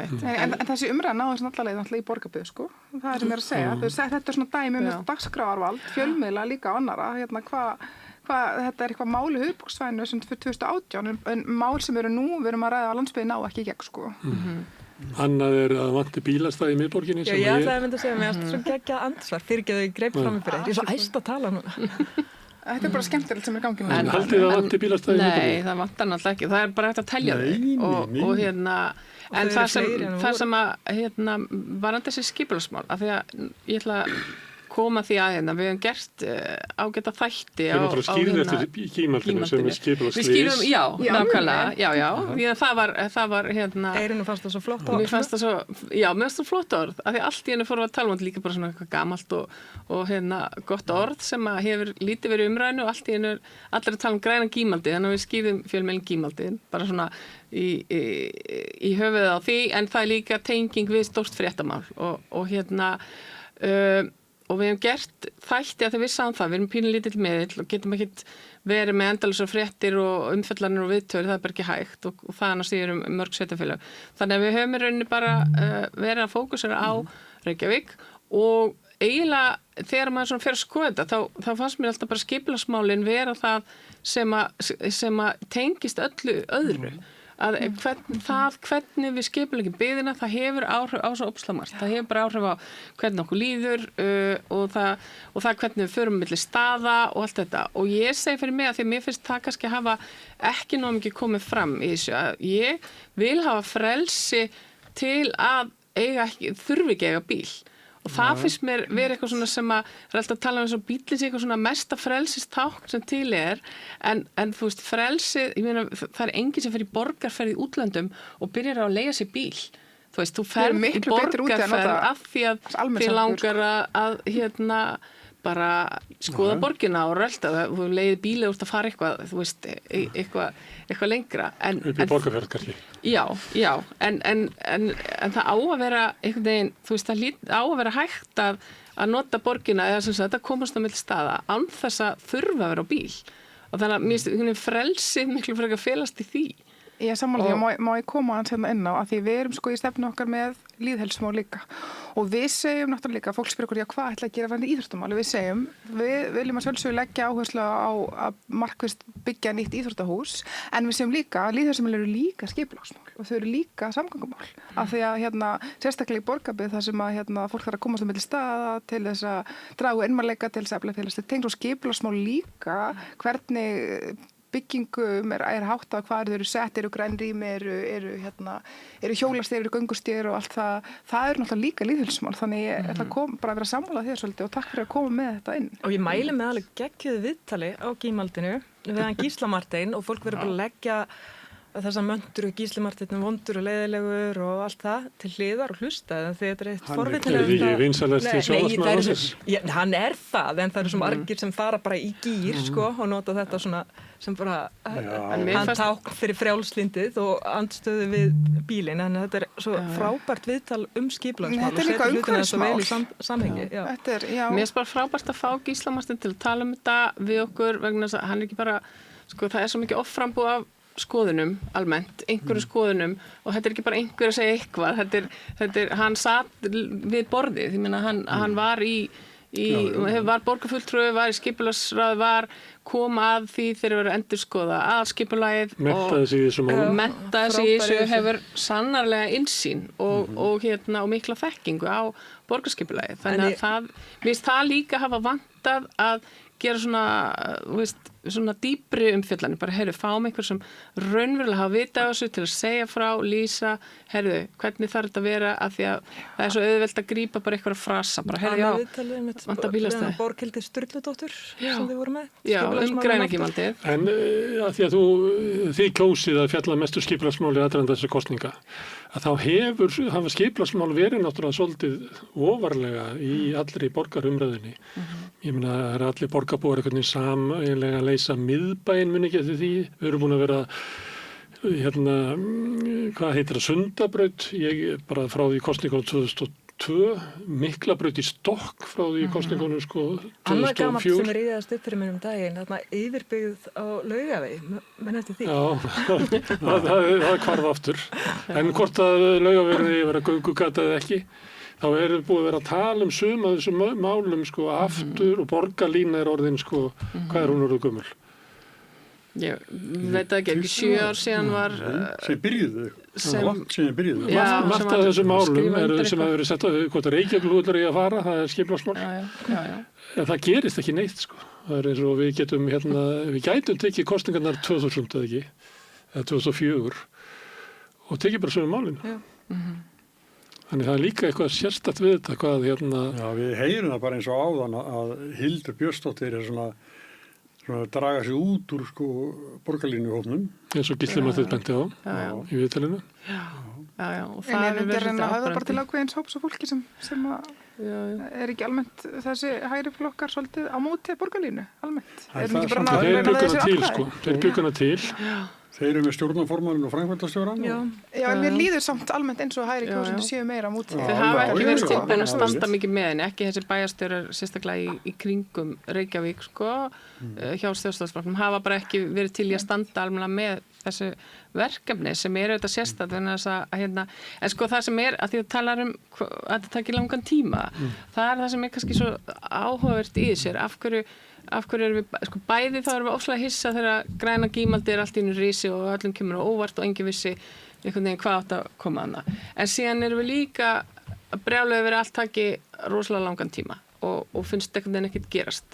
þessi umræða náðu svona allavega náttúrulega í Borgarbyggð sko. Það er sem ég er að segja. Þetta er svona dæmi um dagskráarvald, fjölmiðla líka annarra, hérna þetta er eitthvað máli höfuðborgarsvæðinu sem fyrir 2018 en mál sem eru nú, við erum að ræða að landsbyggðin ná ekki í gegn sko.
Annað er að vanti bílastæði í miðborginni.
Já, ég ætlaði að mynda að segja mig að svo geggjað andsvar fyrir ekki að þau greip fram í fyrir. Ég er svo æst að tala núna.
Þetta er bara skemmtilegt sem er gangið núna.
En haldið það vanti bílastæði í miðborginni?
Nei, það vantar náttúrulega ekki. Það er bara hægt að telja þau og hérna en það sem að varandi þessi skipulagsmál af því að ég ætla að koma því að hérna, við hefum gert ágæta þætti á
skýrðum eftir Gímaldinu sem er skipulagslýs.
Já, nákvæmlega, já. Það var hérna...
Eirinu fannst það svo flott orð.
Mér fannst það flott orð, af því allt í henni fórum að tala um líka bara svona eitthvað gamalt og hérna gott orð sem að hefur lítið verið umræðinu og allt í henni allir að tala um grænan Gímaldi, þannig að við skýrðum fjölmiðlinn Gímaldi, bara svona í höfuðið á því, en það er líka tenging við stórt fréttamál og hérna... og við hefum gert þætti að þau við sáum það, við erum pínulítill miðill og getum ekkert verið með endalausar fréttir og umfjallanir og viðtöður, það er bara ekki hægt og það annars því erum mörg sveitarfélög. Þannig að við höfum í rauninni bara verið að fókusera á Reykjavík og eiginlega þegar maður svona fer að skoða þetta, þá fannst mér alltaf bara skipulagsmálin vera það sem að tengist öllu öðru. Að hvernig við skipuleggjum byggðina, það hefur áhrif á svo ópslamart. Það hefur bara áhrif á hvernig okkur líður og það hvernig við förum milli staða og allt þetta. Og ég segi fyrir mig að því að mér finnst það kannski að hafa ekki nóg mikið komið fram í þessu. Að ég vil hafa frelsi til að þurfi ekki eiga bíl. Og það finnst mér verið eitthvað svona sem að er alltaf að tala um þess að bílinn sé eitthvað svona mesta frelsistákn sem til er en þú veist frelsi, ég meina það er enginn sem fer í borgarferð í útlöndum og byrjar á að leigja sér bíl. Þú veist, þú ferð í borgarferð af því að þið langar að hérna bara skoða borgina og rölda, þú leiði bíli úr að fara eitthvað, þú veist, eitthvað lengra.
Upp í borgarferð kannski.
Já, en það á að vera einhvern veginn, þú veist, það á að vera hægt að nota borgina eða sem sagt, þetta komast á milli staða án þess að þurfa að vera á bíl. Og þannig að mér finnst frelsi miklu frekar felast í því.
Ég sammála því, má ég koma hans hérna inn á að því við erum sko í stefnu okkar með lýðheilsumál líka og við segjum náttúrulega líka, fólk spyrir okkur, já hvað ætla að gera fyrir íþróttamáli, við segjum, við viljum að sjálfsögðu leggja áherslu á að markvisst byggja nýtt íþróttahús en við segjum líka að lýðheilsumál eru líka skipulagsmál og þau eru líka samgöngumál af því að hérna, sérstaklega í Borgarbyggð þar sem að fólk þarf að komast á milli staða til þess að draga einmanleika til þess að efla félagslega tengd og skipulagsmál líka hvernig byggingum er hátt að hvað eru sett, eru grænrými, eru hjólastíðir, eru göngustíðir og allt það er náttúrulega líka lýðheilsumál þannig ég ætla bara að vera sammála þér svolítið og takk fyrir að koma með þetta inn.
Og ég mæli með alveg geggjuðu viðtali á Gímaldinu við hann Gísla Martein og fólk verður bara að leggja þessa möndru, Gísli Marteinn vondur og leiðilegur og allt það til hliðar og hlusta en þegar þetta er eitt forvitnilega...
Er ekki vinsalegasti sjónvarpsmaður ársins?
Hann er það, en það eru svo margir sem fara bara í gír, sko, og nota þetta svona sem bara hann tákn fyrir frjálslindið og andstöðu við bílinn, en þetta er svo frábært viðtal skipulagsmál
og setur hlutina
svo vel í samhengi.
Mér finnst bara frábært að fá Gísla Marteinn til að tala þetta við okkur vegna þess að hann er ekki bara, sko, það er svo mikið offrambúð af skoðunum almennt, einhverju skoðunum og þetta er ekki bara einhver að segja eitthvað hann satt við borðið, ég meina hann var var borgarfulltrúi, var í skipulagsráði, kom að því þegar verið að endurskoða aðalskipulagið
menntaði sig í þessu
hefur sannarlega innsýn og mikla þekkingu á borgarskipulagið, þannig að mér finnst það líka hafa vantað að gera svona dýpri umfjallanir, bara fáum einhver sem raunverulega hafa vita á þessu til að segja frá, lýsa, hvernig þarf þetta að vera af því að það er svo auðvelt að grípa bara eitthvað frasa, bara vantar bílastæði.
Borghildi Sturludóttir sem þið voru með.
Já, grænagímaldið.
En að því að þið kjósið að fjalla mestu skipulagsmáli aðdraganda þessar kosninga, að þá hafa skipulagsmál verið náttúrulega svolítið ofarlega í allri borgarumræðinni. Ég meina, það er allir borgarbúar einhvern veginn sameiginlega að leysa miðbæinn, muni ekki eftir því. Við erum búin að vera, hvað heitir það, Sundabraut, ég bara frá því kosningunum 2002, Miklabraut í Stokk frá því kosningunum, 2004.
Annað gamalt sem er íðast upp fyrir mér daginn, þarna yfirbyggð á Laugavegi, menn eftir því.
Já, það hvarf aftur. En hvort að Laugavegi vera göngugata eða ekki, þá er búið að vera að tala sum af þessum málum aftur og borgarlína er orðin hvað er hún orðið gömul?
Ég veit ekki, 7 ár síðan var
sem byrjuðu
margt af þessum málum sem hefur verið sett að hvort Reykjavík í að fara, það er skipulagsmál en það gerist ekki neitt það er eins og við getum við gætum tekið kosningarnar 2000 eða ekki, eða 2004 og tekið bara sömu málin Þannig það er líka eitthvað sérstakt við þetta, hvað
Já, við heyrum það bara eins og áðan að Hildur Björnsdóttir er svona að draga sig út úr borgarlínuhópnum.
Eins og Gísli Marteinn benti á í viðtalinu.
Já, og
það er verið að höfða bara til ákveðins hóps og fólki sem er ekki almennt þessi hægri flokkar svolítið á móti borgarlínu, almennt.
Þeir bygguna til.
Þeir eru með stjórnarformann og framkvæmdastjórann.
Já, en mér líður samt almennt eins og hægri kjósendur séu meira á móti.
Þeir hafa ekki verið tilbúin að standa mikið með henni, ekki þessi bæjarstjórar sérstaklega í kringum Reykjavík, hjá Sjálfstæðisflokknum, hafa bara ekki verið til í að standa almennilega með þessu verkefni sem eru auðvitað sérstakt en það sem er að því að tala að þetta takir langan tíma, það er það sem er kannski svo áhugavert í sér, af hverju erum við, bæði þá erum við óslega hissa þegar græna gímaldi er allt í einu risi og öllum kemur á óvart og engin vissi einhvern veginn hvað átt að koma annað. En síðan erum við líka brjálega verið allt taki rosalega langan tíma og finnst einhvern veginn ekkert gerast.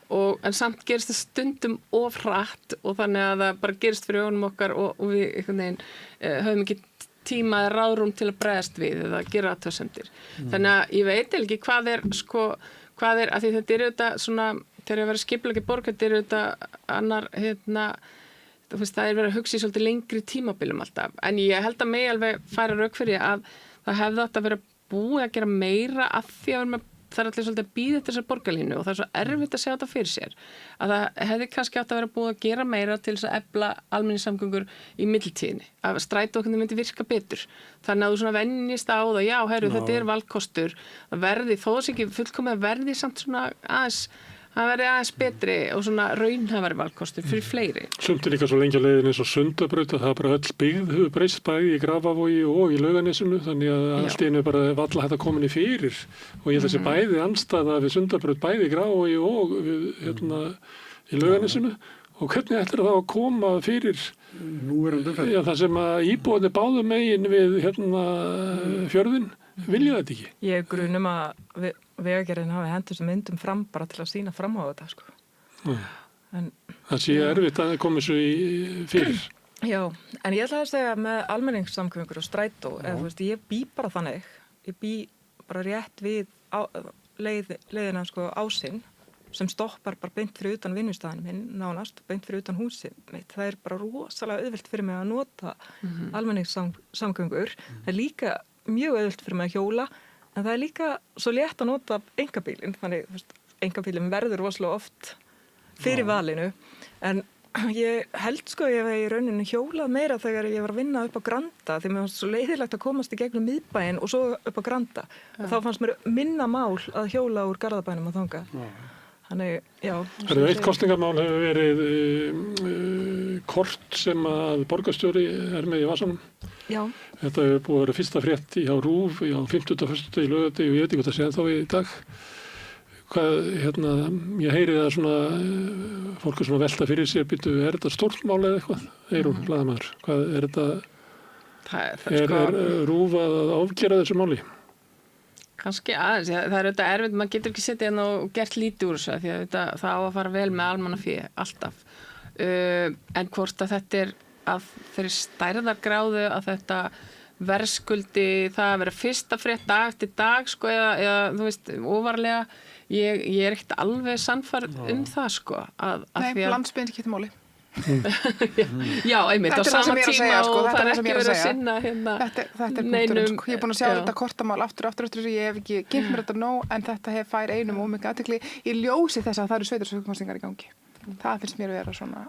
En samt gerist það stundum of hratt og þannig að það bara gerist fyrir augunum okkar og við einhvern veginn höfum ekki tíma eða ráðrúm til að bregðast við eða gera athugasemdir. Þannig að ég veit ekki hvað er, að því þetta er auðvitað svona þegar ég verið skipulagi borg, þetta er auðvitað annar, það er verið að hugsa í svolítið lengri tímabilum alltaf. En ég held að mig alveg færa rauk fyrir að það hefði átt að vera búið að gera meira af því að það er allir svolítið að býða eftir þessar borgarlínu og það er svo erfitt að segja þetta fyrir sér. Að það hefði kannski átt að vera búið að gera meira til þess að efla almenningssamgöngur í millitíðinni. Að strætóknir myndi virka betur. Þannig að þú svona venjist á það, þetta er valkostur. Það verði, þó þess ekki fullkomið að verði samt svona það verði aðeins betri og svona raunhæfari valkostur fyrir fleiri.
Sumt er líka svo lengi að leiðin eins og Sundabraut að það bara öll byggð hefur breyst bæði í Grafavogi og í Laugarnesinu þannig að allt í einu bara valla þetta komin í fyrir og ég þessi bæði andstæða við Sundabraut bæði í Grafavogi og í Laugarnesinu og hvernig ætlar það að koma fyrir það sem að íbúarnir báðum megin við fjörðin vilja þetta ekki?
Ég grunum að Vegagerðin hafi hendur þessum myndum fram bara til að sýna fram á þetta
Það sé erfitt að koma svo fyrir.
Já, en ég ætla að segja með almenningssamgöngur og strætó, ég bý bara þannig, ég bý bara rétt við leiðina ásinn sem stoppar bara beint fyrir utan vinnustæðanum minn, nánast, beint fyrir utan húsið mitt. Það er bara rosalega auðvelt fyrir mig að nota almenningssamgöngur. Það er líka mjög auðvelt fyrir mig að hjóla, en það er líka svo létt að nota einkabílinn. Þannig, einkabílinn verður rosalega oft fyrir valinu, en ég held sko ég hef í rauninu hjólað meira þegar ég var að vinna upp á Granda því mér fannst svo leiðilegt að komast í gegnum miðbæinn og svo upp á Granda og þá fannst mér minna mál að hjóla úr Garðabænum og þanga. Þannig, já.
Eitt kosningamál hefur verið kort sem að borgarstjóri er með í vasanum.
Já.
Þetta hefur búið að vera fyrsta frétt á RÚV á 50. og 1. í laugardegi og ég veit ekki hvað það sé þá í dag. Ég heyri það svona fólk er svona velta fyrir sér býtu, er þetta stórt mál eða eitthvað? Eyrún, blaðamaður, hvað er þetta? Er RÚV að ofgera þessu máli?
Kannski aðeins, það er auðvitað erfitt, maður getur ekki setið hérna og gert lítið úr þessu því að það á að fara vel með almannafé, alltaf. En hvort að þetta er að fyrir stærðargráðu að þetta verðskuldi það að vera fyrsta frétt dag eftir dag sko, eða þú veist, ofarlega ég er ekkert alveg sannfærð það sko
Nei, landsbyggðin ekki þetta máli
Já, einmitt á sama tíma
sko,
og það er ekki verið að sinna hérna
Þetta er punkturinn sko, ég er búin að sjá þetta kortamál aftur, ég hef ekki kynnt mér þetta nóg en þetta fær einum og mikið athygli í ljósi þess að það eru sveitarstjórnarkosningar í gangi það finnst mér að vera svona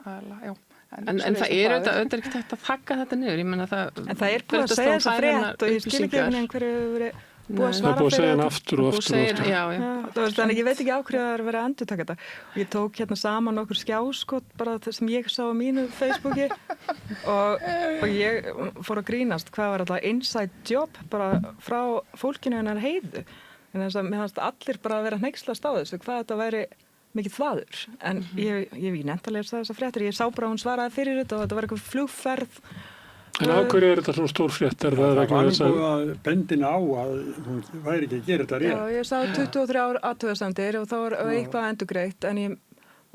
já En það er auðvitað ekki hægt að þakka þetta niður, ég menna það...
En það er búið að segja þessa frétt og ég skil ekki hverju verið búið að svara fyrir þetta.
Það er búið að segja hann aftur og aftur og aftur.
Já. Þannig ég veit ekki á hverju það er verið að endurtaka þetta. Ég tók hérna saman okkur skjáskot bara sem ég sá á mínu Facebooki og ég fór að grínast hvað var alltaf inside job bara frá fólkinu hennar Heiðu. En þess að mér fannst allir bara að vera hneykslast á þessu, hvað þetta væri mikið þvaður, en ég ekki nefnt að lesa þessa fréttir, ég sá bara hún svaraði fyrir þetta og þetta var eitthvað flugferð.
En á hverju er þetta svona stór frétt? Það
var búið að bendina á að hún væri ekki að gera þetta rétt.
Já, ég sá 23 athugasemdir og þá var eitthvað endurgreitt, en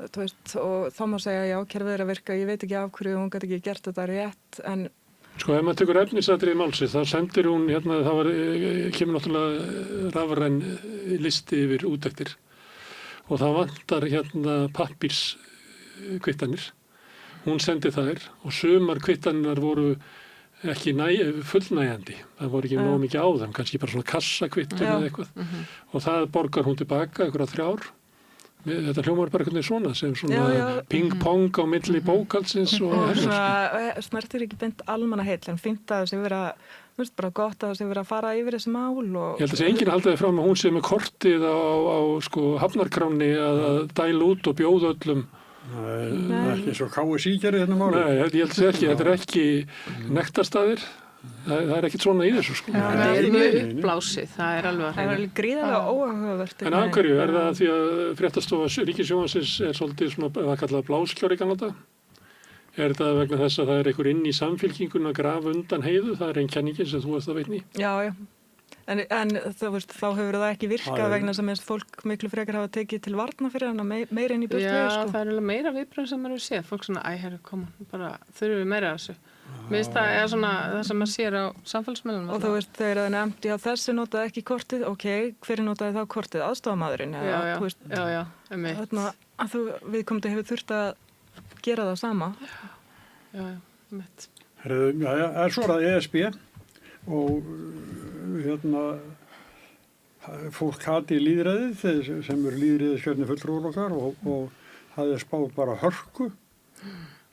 þú veist, og þá má segja, já, kerfið er að virka, ég veit ekki af hverju hún gæti ekki gert þetta rétt, en...
Sko, ef maður tekur efnisatriði málsins, þá sendir hún, hérna, kemur náttúrulega rafræn listi yfir úttektir. Og það vantar hérna pappírskvittanir. Hún sendi þær og sumar kvittanirnar voru ekki fullnægjandi. Það voru ekki nóg mikið á þeim, kannski bara svona kassakvittun eða eitthvað. Og það borgar hún tilbaka einhverja 3 ár. Þetta hljómar bara einhvern veginn svona sem svona ping-pong á milli bókaldsins og
snertir ekki beint almannaheill en fínt að þessi vera bara gott að þessi vera að fara yfir þessi mál og...
Ég held að þessi enginn haldaði fram að hún sé með kortið á sko hafnarkránni að dæla út og bjóða öllum.
Nei, ekki svo KSÍ gerði þetta máli.
Nei, ég held að ekki, þetta er ekki nektarstaðir. Það er ekkert svona í þessu sko.
Já, það er mjög uppblásið, það er alveg að
hreina. Það er gríðarlega óhugavert.
En af hverju? Er það því að fréttastofa Ríkissjónvarpsins er svolítið svona, það kallað bláskjór í gamla daga? Er þetta vegna þess að það er einhver inn í samfylkingun að grafa undan Heiðu? Það er einn kenningin sem þú veist að veitni. Já.
En þú veist, þá hefur það ekki virkað vegna sem fólk miklu frekar hafa tekið til varna fyrir hann meira inn í burtu.
Já, sko. Það er alveg meira viðbröð sem maður séð. Fólk svona, koma, bara þurfum við meira af þessu. Mér finnst það er svona það sem maður sér á samfélagsmiðlunum.
Og þú veist, þegar það er nefnt, já þessi notaði ekki kortið, hver notaði þá kortið? Aðstoðarmaðurinn?
Já,
við komum hefur þurft að gera það sama.
Já, mitt.
Svo er það ESB og fólk hati lýðræðið sem eru lýðræðiskjörni fulltrúar okkar og það er spáð bara hörku,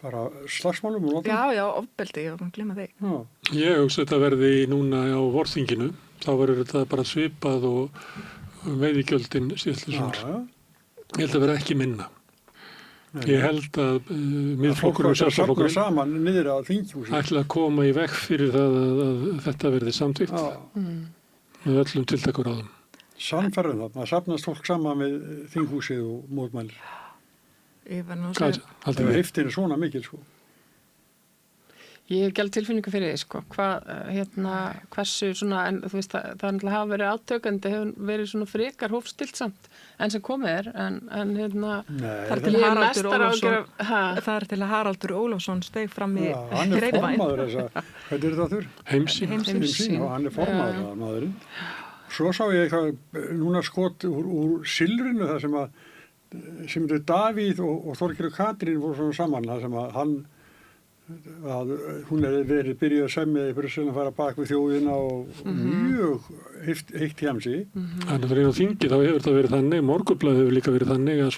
bara slagsmálum og látum.
Já, ofbeldi, ég var að glemma þig.
Ég hugsa þetta verði núna á vorþinginu, þá verður þetta bara svipað og veiðigjöldin síðastlisumar. Ég held að vera ekki minna. Ég held að miðflokkurinn og sjálfstæðisflokkurinn
saman niður að þinghúsi
ætla að koma í veg fyrir það að þetta verði samþykkt með öllum tiltekur áðum.
Sannfærðum það, að safnast fólk saman með þinghúsið og mótmælir. Það er heiftin svona mikil sko.
Ég hef ekki alveg tilfinningu fyrir því, sko. Hversu svona, en þú veist, það hafa verið átökandi, hefur verið svona frekar hófstilt samt, en sem komið er, en
það er til að Haraldur Ólafsson steig fram í
hann er formaður þessa, hvað er það þurr?
Heimsýn.
Og hann er formaður að maðurinn. Svo sá ég eitthvað, núna skot úr silrinu þar sem að Sigmundur Davíð og Þorgerður Katrín voru svona saman þar sem að hún hefði verið byrjuð að semja í Brussel að fara bak við þjóðina og mjög heitt hjemsi.
Þannig að fyrir á þingi þá hefur það verið þannig, Morgunblaðið hefur líka verið þannig að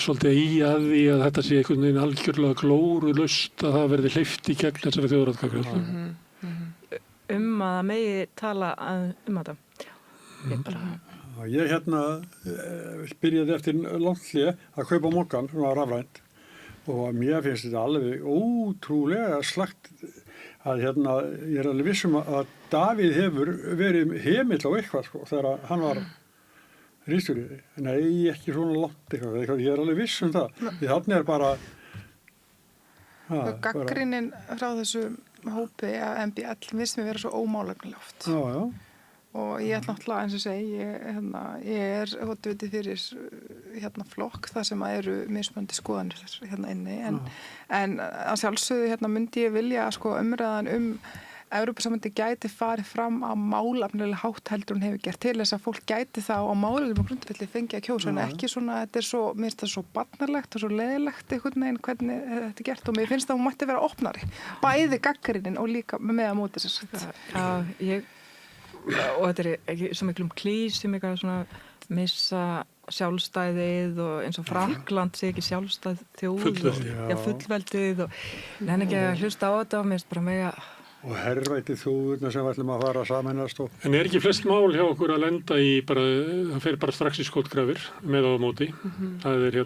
svolítið í að því að þetta sé einhvern veginn algjörlega glórulaust að það verði hleypt í gegn þessari þjóðaratkvæðagreiðslu.
Að megi tala þetta.
Ég byrjaði eftir langt hlé að kaupa mokkan, svona rafrænt. Og mér finnst þetta alveg ótrúlega slagt að ég alveg vissum að Davíð hefur verið hemill á eitthvað sko, þegar hann var ritstjóri. Nei, ekki svona langt eitthvað. Ég alveg vissum það. Því þarna bara...
Gagnrýnin frá þessu hópi að MBL finnst mér vera svo ómálefnileg oft.
Já.
Og ég náttúrulega, eins og segi, ég hóttviti fyrir flokk þar sem eru mismunandi skoðanir inni, en að sjálfsögðu myndi ég vilja sko umræðan Evrópusambandi gæti farið fram á málefnilega hátt heldur hún hefur gert til þess að fólk gæti þá á málefnilegum grundvelli fengi að kjósa, en ekki svona, þetta svo, mér finnst það svo barnalegt og svo leiðilegt einhvern veginn hvernig þetta er gert og mér finnst það að hún mætti vera opnari, bæði gagnrýnin og líka með að móti þess.
Og þetta er ekki svo miklum klísum eitthvað svona missa sjálfstæðið og eins og Frakkland sé ekki sjálfstæð þjóð fullveldið og nenni ekki að hlusta á þetta og mér finnst bara mega
og herrvætið þjóðurna sem við ætlum að fara að sameinast
En ekki flest mál hjá okkur að lenda í það fer bara strax í skotgrafir með á móti það er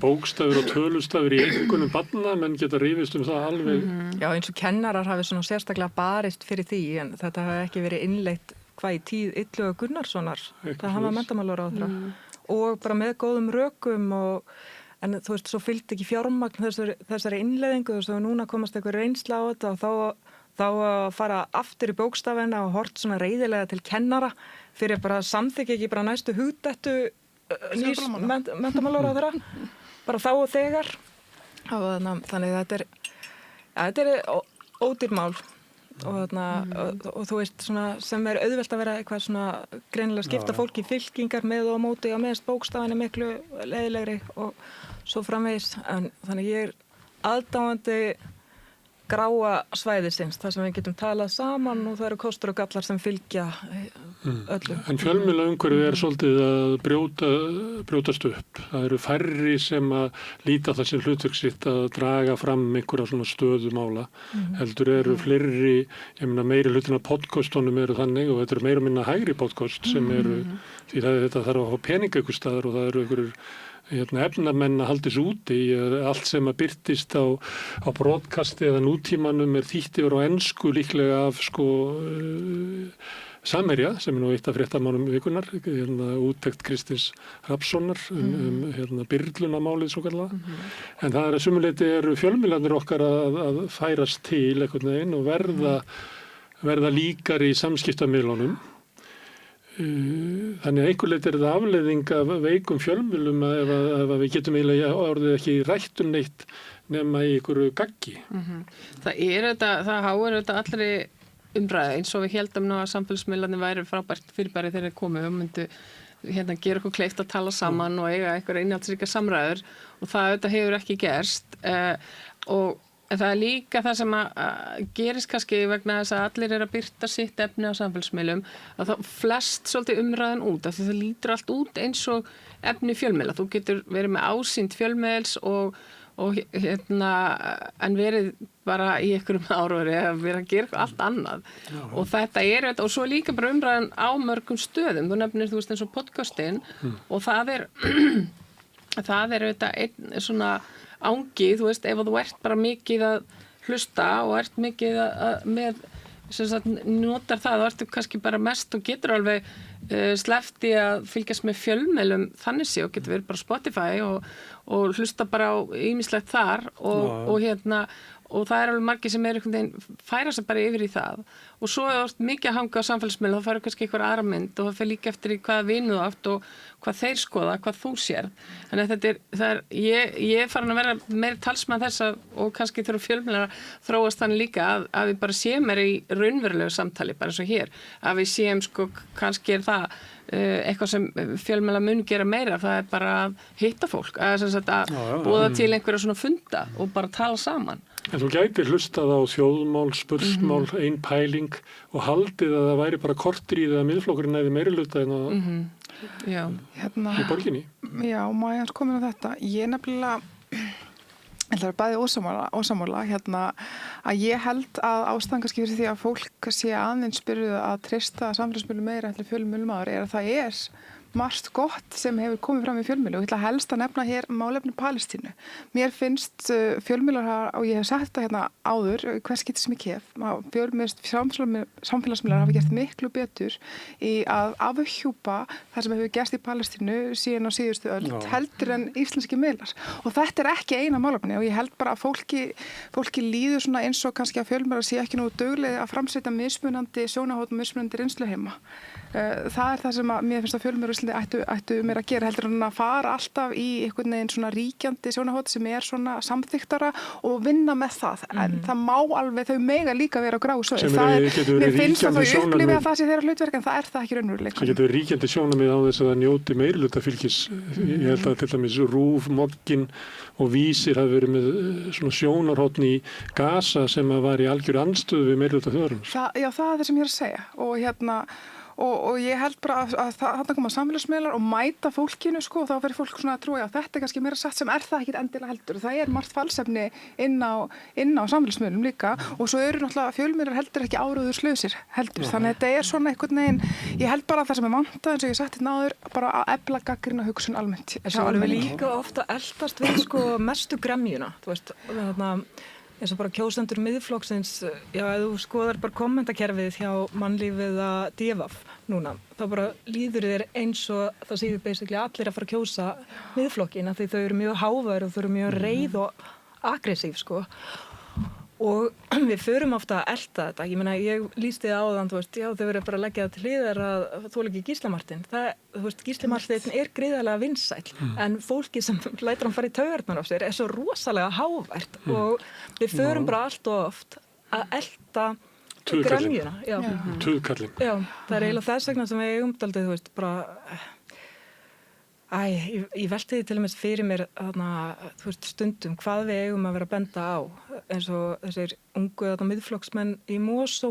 bókstafur og tölustafur í einhvernum barna, menn geta rífist það alveg.
Já, eins og kennarar hafi svona sérstaklega barist fyrir því, en þetta hafi ekki verið innleitt hvað í tíð Illuga Gunnarssonar, það hann var menntamálaráðherra og bara með góðum rökum en þú veist, svo fylgdi ekki fjármagn þessari innleiðingu, þú veist, núna komast eitthvað reynsla á þetta og þá að fara aftur í bókstafina og hort svona reiðilega til kennara fyrir bara samþykja ekki bara næstu hugdettu nýs menntamálaráðherra bara þá og þegar og þannig að þetta er ódýr mál og þú veist svona sem er auðvelt að vera eitthvað svona greinilega skipta fólki í fylkingar með og á móti og meðast bókstafan er miklu leiðilegri og svo framvegis en þannig ég er aðdáandi gráa svæðisins, þar sem við getum talað saman og það eru kostur og gallar sem fylgja öllu.
En fjölmiðlaumhverfið svolítið að brjótast upp. Það eru færri sem að líta það sem hlutverk sitt að draga fram einhverja svona stöðumála. Heldur eru fleiri, ég meina meiri hlutin af podcastunum eru þannig og þetta eru meira minna hægri podcast sem eru, því þetta þarf að fá peninga ykkur staðar og það eru einhverjur efnamenn að haldis úti allt sem að birtist á broadcasti eða nútímanum þýtt yfir á ensku líklega af Samherja sem nú eitt af fréttamálum vikunar úttekt Kristins Hrafnssonar byrlunamálið svo kallega en það að sumuleyti eru fjölmiðlarnir okkar að færast til einhvern veginn og verða líkar í samskiptamiðlunum Þannig að einhver leyti þetta afleiðing af veikum fjölmiðlum ef við getum eiginlega orðið ekki rætt neitt nema í einhverju gaggi.
Það háir þetta allri umræði eins og við héldum nú að samfélagsmiðlarnir væri frábært fyrirbæri þegar þeir komu og myndu gera okkur kleift að tala saman og eiga einhverja innihaldsríkar samræður og það hefur ekki gerst En það líka það sem að gerist kannski vegna þess að allir að birta sitt efni á samfélagsmiðlum að það flest svolítið umræðan út af því það lítur allt út eins og efni fjölmiðla. Þú getur verið með ásýnd fjölmiðls og en verið bara í einhverjum árveri að vera að gera allt annað. Og þetta og svo líka bara umræðan á mörgum stöðum. Þú nefnir þú veist eins og podcastin og það er auðvitað einn svona ángi, þú veist, ef þú ert bara mikið að hlusta og ert mikið með, sem sagt, notar það, þá ertu kannski bara mest og getur alveg sleppt í að fylgjast með fjölmiðlum þannig sé og getur verið bara Spotify og hlusta bara á ýmislegt þar og það er alveg margir sem einhvern veginn færa sig bara yfir í það og svo er það mikið að hanga á samfélagsmiðlum þá færa kannski einhver aðra mynd og það fer líka eftir í hvað vinu þú átt og hvað þeir skoða, hvað þú sér þannig að ég er farin að vera meiri talsmann þess og kannski þurfa fjölmiðlar að þróast þannig líka að við bara séum meira í raunverulegu samtali bara eins og hér, að við séum kannski er það eitthvað sem fjölmiðlar mun gera meira, það er bara að hitta fólk, að boða til einhverja svona funda og bara tala saman.
En þú gætir hlustað á þjóðmál, spursmál, ein pæling og haldið að það væri bara kortríð að miðflokkurinn næði meiri hluta en í borginni.
Já, má ég hans komin á þetta. Ég nefnilega Það er bæði ósamála að ég held að ástæðan kannski fyrir því að fólk sé aðeins byrjuð að treysta samfélagsmiðlum meira en fjölmiðlum að það er margt gott sem hefur komið fram í fjölmiðlu og ég ætla helst að nefna hér málefni Palestínu. Mér finnst fjölmiðlar og ég hef sagt þetta hérna áður hvers skipti sem ég hef samfélagsmiðlar hafa gert miklu betur í að afhjúpa það sem hefur gerst í Palestínu síðan á síðustu öld heldur en íslenski miðlar og þetta er ekki eina málefni og ég held bara að fólki líður svona eins og kannski að fjölmiðlar sé ekki nú duglega að framsetja mismunandi sjónarhorn og mismunandi reynsluheima. Það er það sem mér finnst að fjölmiðlar ættu meira að gera heldur en að fara alltaf í einhvern veginn svona ríkjandi sjónarhorn sem er svona samþyktara og vinna með það. En það má alveg, þau mega líka vera á grásvæði. Mér finnst að þau upplifi að það sé þeirra hlutverk en það er það ekki raunveruleika.
Það getur ríkjandi sjónarmið á þess að það njóti meirihluta fylgis. Ég held að til dæmis RÚV, Moggin og Vísir hafi verið með svona sjónarhorn í Gaza sem var í algjör andstöðu við meirihluta þjóðarinnar.
Já, það er það sem ég er að segja og ég held bara að þarna koma samfélagsmiðlar og mæta fólkinu og þá fyrir fólk svona að trúa að þetta er kannski meira satt sem er það ekki endilega heldur. Það er margt falsefni inn á samfélagsmiðlum líka og svo eru náttúrulega fjölmiðlar heldur ekki áróðurslausir heldur. Þannig að þetta er svona einhvern veginn, ég held bara að það sem er vantað eins og ég sagt hérna áður, bara að efla gagnrýna hugsun almennt.
Svo erum við líka ofta eldast við mestu gremjuna, þú veist, eins og bara kjósendur miðflokksins, ef þú skoðar bara kommentakerfið hjá Mannlífið að DFF núna, þá bara líður þér eins og það séu basically allir að fara að kjósa miðflokkin af því þau eru mjög hávær og þau eru mjög reið og aggressív og við förum ofta að elta þetta. Ég meina, ég lýsti það áðan, þú veist, já, þau verður bara að leggja það til hliðar að þú ekki Gísla Martein. Þú veist, Gísli Martein er gríðarlega vinsæll, en fólki sem lætur hann fara í taugarnar á sér er svo rosalega hávært og við förum bara allt og oft að elta gremjuna.
Tuðkallinn.
Já, það er eiginlega þess vegna sem við eigum daldið, þú veist, bara ég velti því til og með fyrir mér þú veist, stundum hvað við eigum að vera að benda á eins og þessir ungu miðflokksmenn í Mosó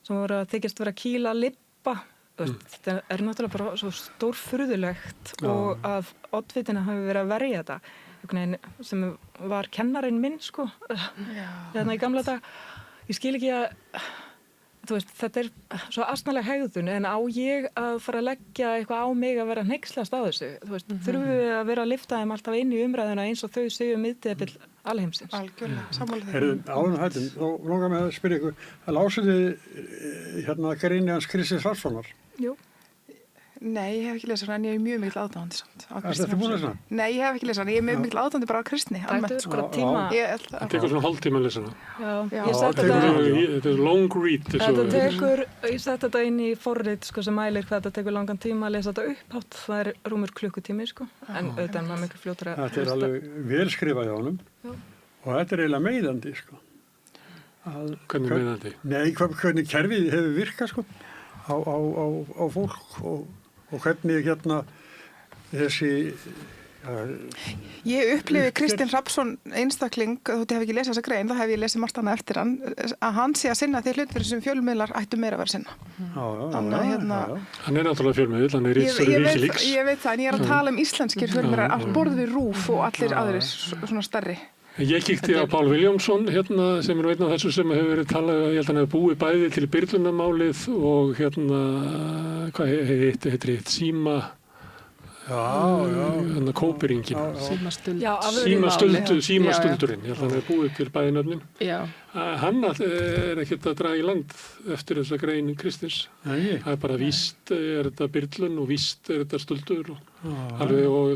sem voru að þykjast vera að kýla libba. Þetta er náttúrulega bara svo stórfurðulegt og að oddvitina hafi verið að verja þetta sem var kennarinn minn hérna í gamla dag. Ég skil ekki að þú veist, þetta er svo asnaleg hegðun en á ég að fara að leggja eitthvað á mig að vera hneykslast á þessu, þú veist, þurfum við að vera að lyfta þeim alltaf inn í umræðuna eins og þau séu miðdepill alheimsins.
Algjörlega, sammála því.
Áður hættin, þá langar mig að spyrja ykkur, að lásuðu hérna gríni hans Kristi Svarssonar?
Jú. Nei, ég hef ekki lesað hana en ég er mjög mikil aðdáandi samt.
Þetta búin að lesa hana?
Nei, ég hef ekki lesað hana, ég er mjög mikil aðdáandi bara á kristni.
Það er sko tíma.
Það tekur svona hálftíma að lesa hana.
Já, ég sett þetta
er long read.
Ég sett þetta inn í forrit sem mælir hvað þetta tekur langan tíma að lesa þetta upphátt. Það er rúmur klukkutími en auðvitað maður miklu fljótur að
þetta er alveg velskrifað hjá honum og þetta er eiginlega meiðandi
Hvernig meiðandi?
Nei, hvernig kerfið hefur virkað á fólk og hvernig þessi
Ég upplifi Kristinn Hrafnsson einstakling, þótt ég hef ekki lesið þessa grein, þá hef ég lesið margt annað eftir hann, að hann sé að sinna því hlutverki sem fjölmiðlar ættu meira að vera að sinna.
Hann er náttúrulega fjölmiðl, hann er ríksari Wikileaks.
Ég veit það, en ég er að tala íslenskir fjölmiðlar að borð við RÚV og allir aðrir svona stærri.
Ég kíkti á Pál Viljámsson sem er einn af þessu sem hefur verið talað, ég held að hann hefur búið bæði til Byrlunarmálið og hvað heitir Síma kópiringin Símastuldurinn, ég held að hann hefur búið til bæði nöfnin. Hann er ekkert að draga í land eftir þessa grein Kristins. Það er bara víst er þetta Byrlun og víst er þetta stuldur og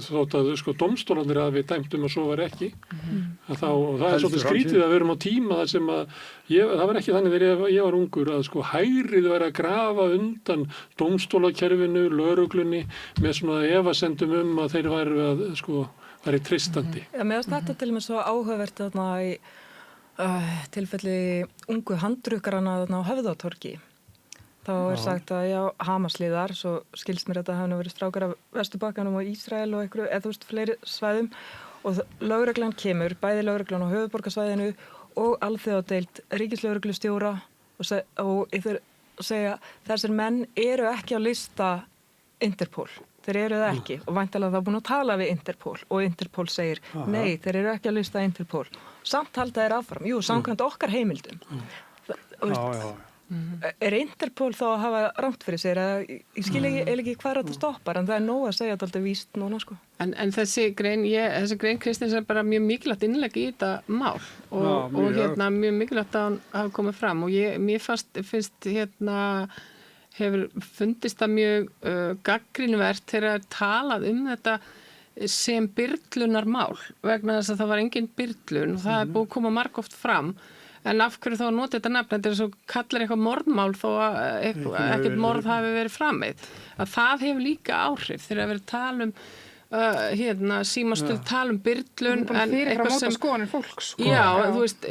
þótt að dómstólarnir hafi dæmt að svo var ekki og það er svolítið skrítið að við erum á tíma þar sem að það var ekki þannig þegar ég var ungur að hægrið væri að grafa undan dómstólakerfinu, lögreglunni með svona efasendum að þeir væri treystandi.
Mér finnst þetta til og með svo áhugavert þarna í tilfelli ungu handrukkarana á Höfðatorgi þá sagt að já, Hamasliðar, svo skilst mér þetta hafa verið strákar af Vesturbakkanum og Ísrael og einhverju, eða þú veist, fleiri svæðum og lögreglan kemur, bæði lögreglan á höfuðborgarsvæðinu og alþjóðadeild ríkislögreglustjóra og þeir segja þessir menn eru ekki á lista Interpol. Þeir eru það ekki og væntanlega það búin að tala við Interpol og Interpol segir nei, þeir eru ekki að lista Interpol. Samt halda þeir áfram, jú, samkvæmt okkar heimildum. Er Interpol þá að hafa rangt fyrir sér eða ég skil ekki hvað þetta stoppar en það er nóg að segja þetta alltaf víst núna sko.
En þessi grein Kristins er bara mjög mikilvægt innlegg í þetta mál og mjög mikilvægt að hann hafi komið fram og mér finnst hefur fundist það mjög gagnrýnivert þegar talað þetta sem byrlunarmál vegna þess að það var engin byrlun og það er búið að koma margoft fram en af hverju þá að nota þetta nafn þetta er svo kallar eitthvað morðmál þó að ekkert morð hafi verið framið að það hefur líka áhrif þegar að vera tala símastöð tala byrlun
en eitthvað sem skoðanir fólks sko.
Já, þú veist,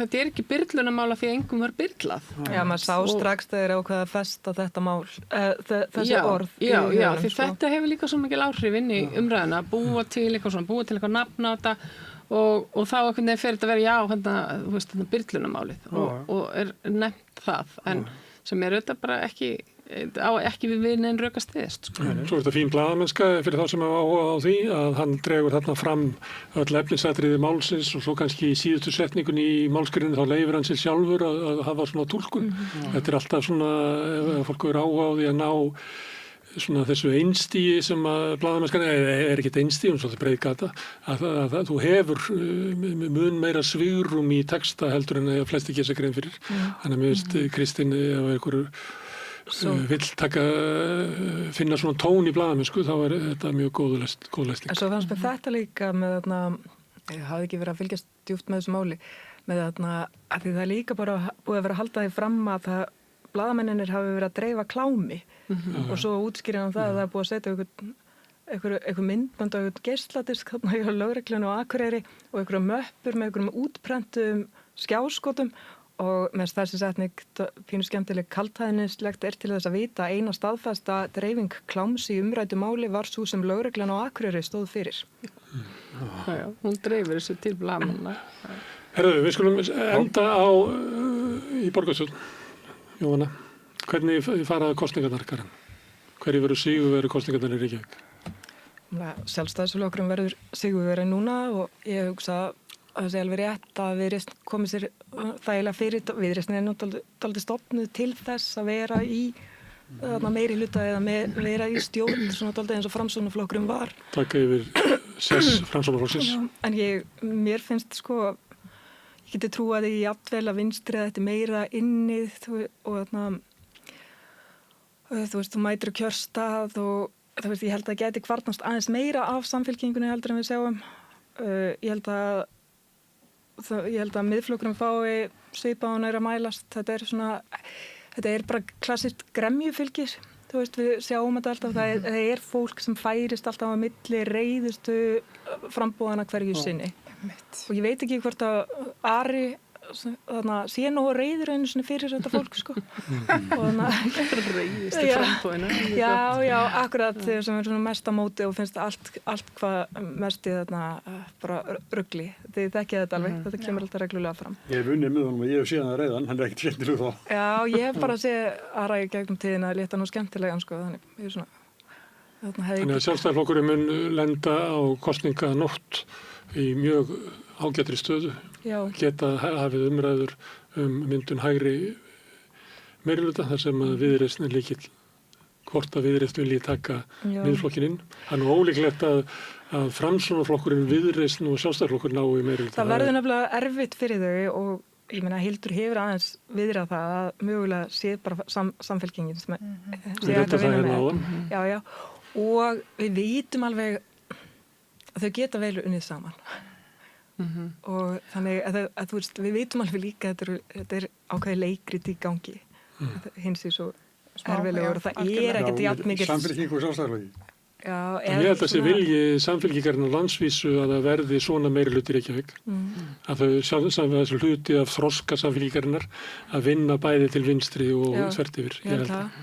þetta er ekki byrlunarmál af því að engum var byrlað.
Já, maður sá strax þegar ákveða að festa þetta mál þessi orð.
Já, því þetta hefur líka svo mikil áhrif inn í umræðuna búa til eitthvað nafn á þetta og þá fer þetta að vera þú veist, þetta byrlunarmálið og er nefnt það en sem er auðvitað bara ekki við neinn rökast þess.
Svo er þetta fín blaðamennska fyrir þá sem hafa áhuga á því að hann dregur þarna fram öll efnisatriði málsins og svo kannski í síðustu setningunni í málskrifinu þá leyfir hann sér sjálfur að hafa svona túlkun. Þetta er alltaf svona, ef fólk er áhuga á því að ná svona þessu einstíi sem að blaðamennskan er ekkert einstíi, svolítið breiðgata, að þú hefur mun meira svigrúm í texta heldur en að flesti gera sér grein fyrir. Þannig að mér finnst Kristín ef einhverju vill finna svona tón í blaðamennsku þá er þetta mjög góð lesning.
En svo fannst mér þetta líka með ég hafði ekki verið að fylgjast djúpt með þessu máli með að því það er líka bara búið að vera að halda því fram að blaðamennir hafi verið að dreifa klámi og svo útskýrir hann það að það er búið að setja einhver myndband á einhvern geisladisk þarna hjá lögreglunni og Akureyri og einhverjum möppur með einhverjum útprentum skjáskotum og með þessi setning pínu skemmtileg kaldhæðnislegt er til þess að vita að eina staðfesta dreifing kláms í umræddu máli var svo sem lögreglan á Akureyri stóð fyrir.
Já, hún dreifir þessu til blaðamanna.
Herðu, við skulum enda í borgarstjórn. Jóhanna, hvernig fara kosningarnar, Karen? Hverju verður sigurvegari kosningarnar í Reykjavík?
Sjálfstæðisflokkurinn verður sigurvegari núna og ég hugsa að það sé alveg rétt að Viðreisn komið sér þægilega fyrir. Viðreisn er nú dálítið stofnuð til þess að vera í meiri hluta eða vera í stjórn, svona dálítið eins og Framsóknarflokkurinn var.
Taka yfir sess Framsóknarflokksins.
En mér finnst ég geti trúað í jafnvel að vinstri að þetta er meira innið og þú veist, þú mætir kjörstað og þú veist, ég held að það geti kvartnast aðeins meira af samfylkingunni heldur en við sjáum. Ég held að miðflokkurinn fái svipað og næra mælast. Þetta er bara klassist gremjufylgis. Þú veist, við sjáum þetta alltaf. Það er fólk sem færist alltaf á milli reiðustu frambúðana hverju sinni. Og ég veit ekki hvort að Ari sé nú reiður einu sinni fyrir þetta fólk, sko.
Reiðustu frambúðina.
Já, akkurat þegar sem er svona mest á móti og finnst allt hvað mest í bara rugli. Þið þekkið þetta alveg, þetta kemur alltaf reglulega fram.
Ég hef unnið með honum og ég hef séð hann reiðan, hann er ekkert skemmtileg þá. Já,
ég hef bara séð Ara í gegnum tíðina að létta nú skemmtilegan, sko, þannig ég er svona.
Þannig að Sjálfstæðisflokkurinn mun lenda á kosninganótt í mjög ágætri stöðu.
Já.
Geta hafið umræður myndun hægri meirihluta þar sem að Viðreisn er líkill hvort að Viðreisn vilji taka miðflokkinn inn. Það er nú ólíklegt að Framsóknarflokkurinn, Viðreisn og Sjálfstæðisflokkurinn ná í meirihluta.
Það verður nefnilega erfitt fyrir þau og ég meina Hildur hefur aðeins viðrað það að mögulega sé bara samfylkingin sem sé hægt að vinna með. Já. Og við vitum alveg að þau geta vel unnið saman. Og þannig að þú veist, við vitum alveg líka að þetta er ákveði leikrit í gangi. Hins er svo erfilegur og það er ekkert jafn mikið.
Samfylking og Sjálfstæðisflokki?
Já,
En ég held að sé vilji samfélkingarinn á landsvísu að það verði svona meiri hluti í Reykjavík. Að þau sjálfsagt þessu hluti af þroska samfélkingarinnar að vinna bæði til vinstri og þvert yfir.
Ég held það.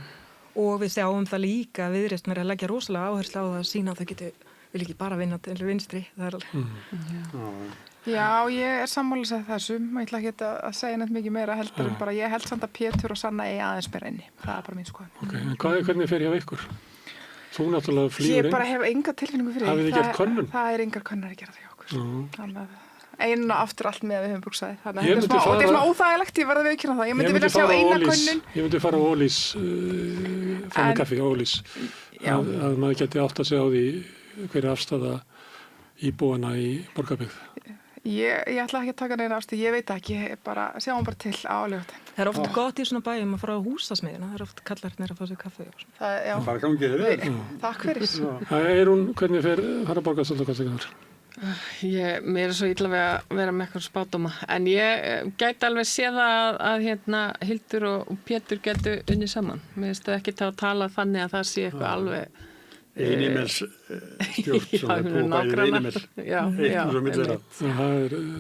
Og við sjáum það líka Viðreisn er að leggja rosalega áherslu á það að sína að þau vil ekki bara vinna til vinstri. Það
Já, ég er sammála þessu. Ég ætla ekki að segja neitt mikið meira heldur en bara ég held samt að Pétur og Sanna eigi aðeins meira inni. Það er bara mín skoðun.
Okay. En hvernig fer hjá ykkur? Þú náttúrulega flýgur inn.
Ég bara hef enga tilfinningu fyrir því.
Hafið þið gert könnun?
Það er engar könnar að gera það hjá okkur. Þannig að einu og aftur allt með við höfum brúksaði. Þannig að þetta er smá óþægilegt, ég verði að viðkynna það. Ég myndi vilja sjá eina könnun.
Ég myndi fara á Ólís, fara með kaffi á Ólís. Að maður geti átt að segja á því hverju afstafa íbúana í Borgarbyggð.
Ég ætla ekki að taka neina ástu, ég veit ekki, sjáum bara til á lögutin.
Það er oft gott í svona bæjum að fara á húsasmiðina, það er oft kallarnir að fá sér kaffi.
Bara gangið þið vel.
Takk fyrir.
Hvernig fara borgarstjórnarkosningarnar?
Mér er svo illa við að vera með eitthvað spádóma, en ég gæti alveg séð að Hildur og Pétur getu unni saman. Mér finnst þau ekki að tala þannig að það sé eitthvað alveg
Einimels stjórn, svona búið bæðið einimels. Eitt og svo millir það.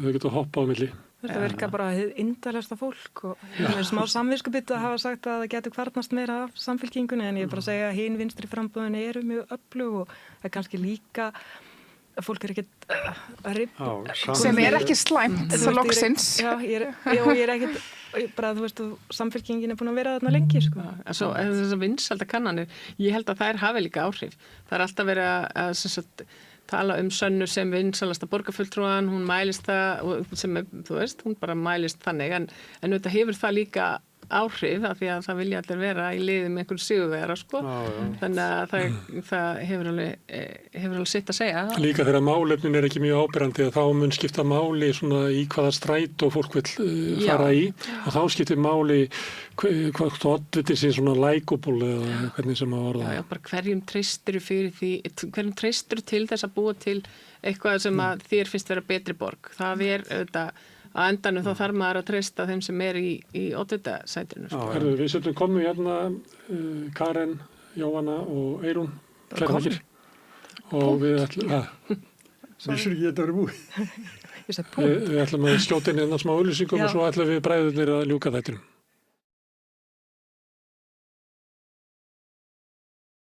Þau getur hoppa á milli.
Þetta virka bara indalegsta fólk og ég er smá samviskubit að hafa sagt að það getur kvarnast meira af samfélkingunni en ég er bara að segja að hinn vinstri framböðin eru mjög öflug og það er kannski líka að fólk er ekkert
sem er ekki slæmt það loksins.
Já, ég er ekkert bara þú veist samfélkingin er búin að vera þarna lengi sko.
Svo þessar vinsælda ég held að þær hafi líka áhrif. Það er alltaf verið að tala Sönnu sem vinsælasta borgarfulltrúan, hún mælist það sem þú veist, hún bara mælist þannig en þetta hefur það líka áhrif af því að það vilja allir vera í liði með einhverjum sigurvegara sko. Þannig að það hefur alveg sitt að segja.
Líka þegar málefnin er ekki mjög áberandi að þá mun skipta máli svona í hvaða strætó fólk vill fara í og þá skiptir máli hvort oddviti sé svona likeable eða hvernig sem að orða.
Já, bara hverjum treystir fyrir því, hverjum treystir til þess að búa til eitthvað sem að þér finnst vera betri borg. Það er auðvitað að endanum þá þarf maður að treysta þeim sem er í oddvitasætinu.
Við setjum komum hérna Karen, Jóhanna og Eirún kærþakkir og við ætlum
Vissur ekki þetta verið búið?
Við ætlum að skjóta inn einna smá auglýsingum og svo ætlum við bræðurnir að ljúka þættinum.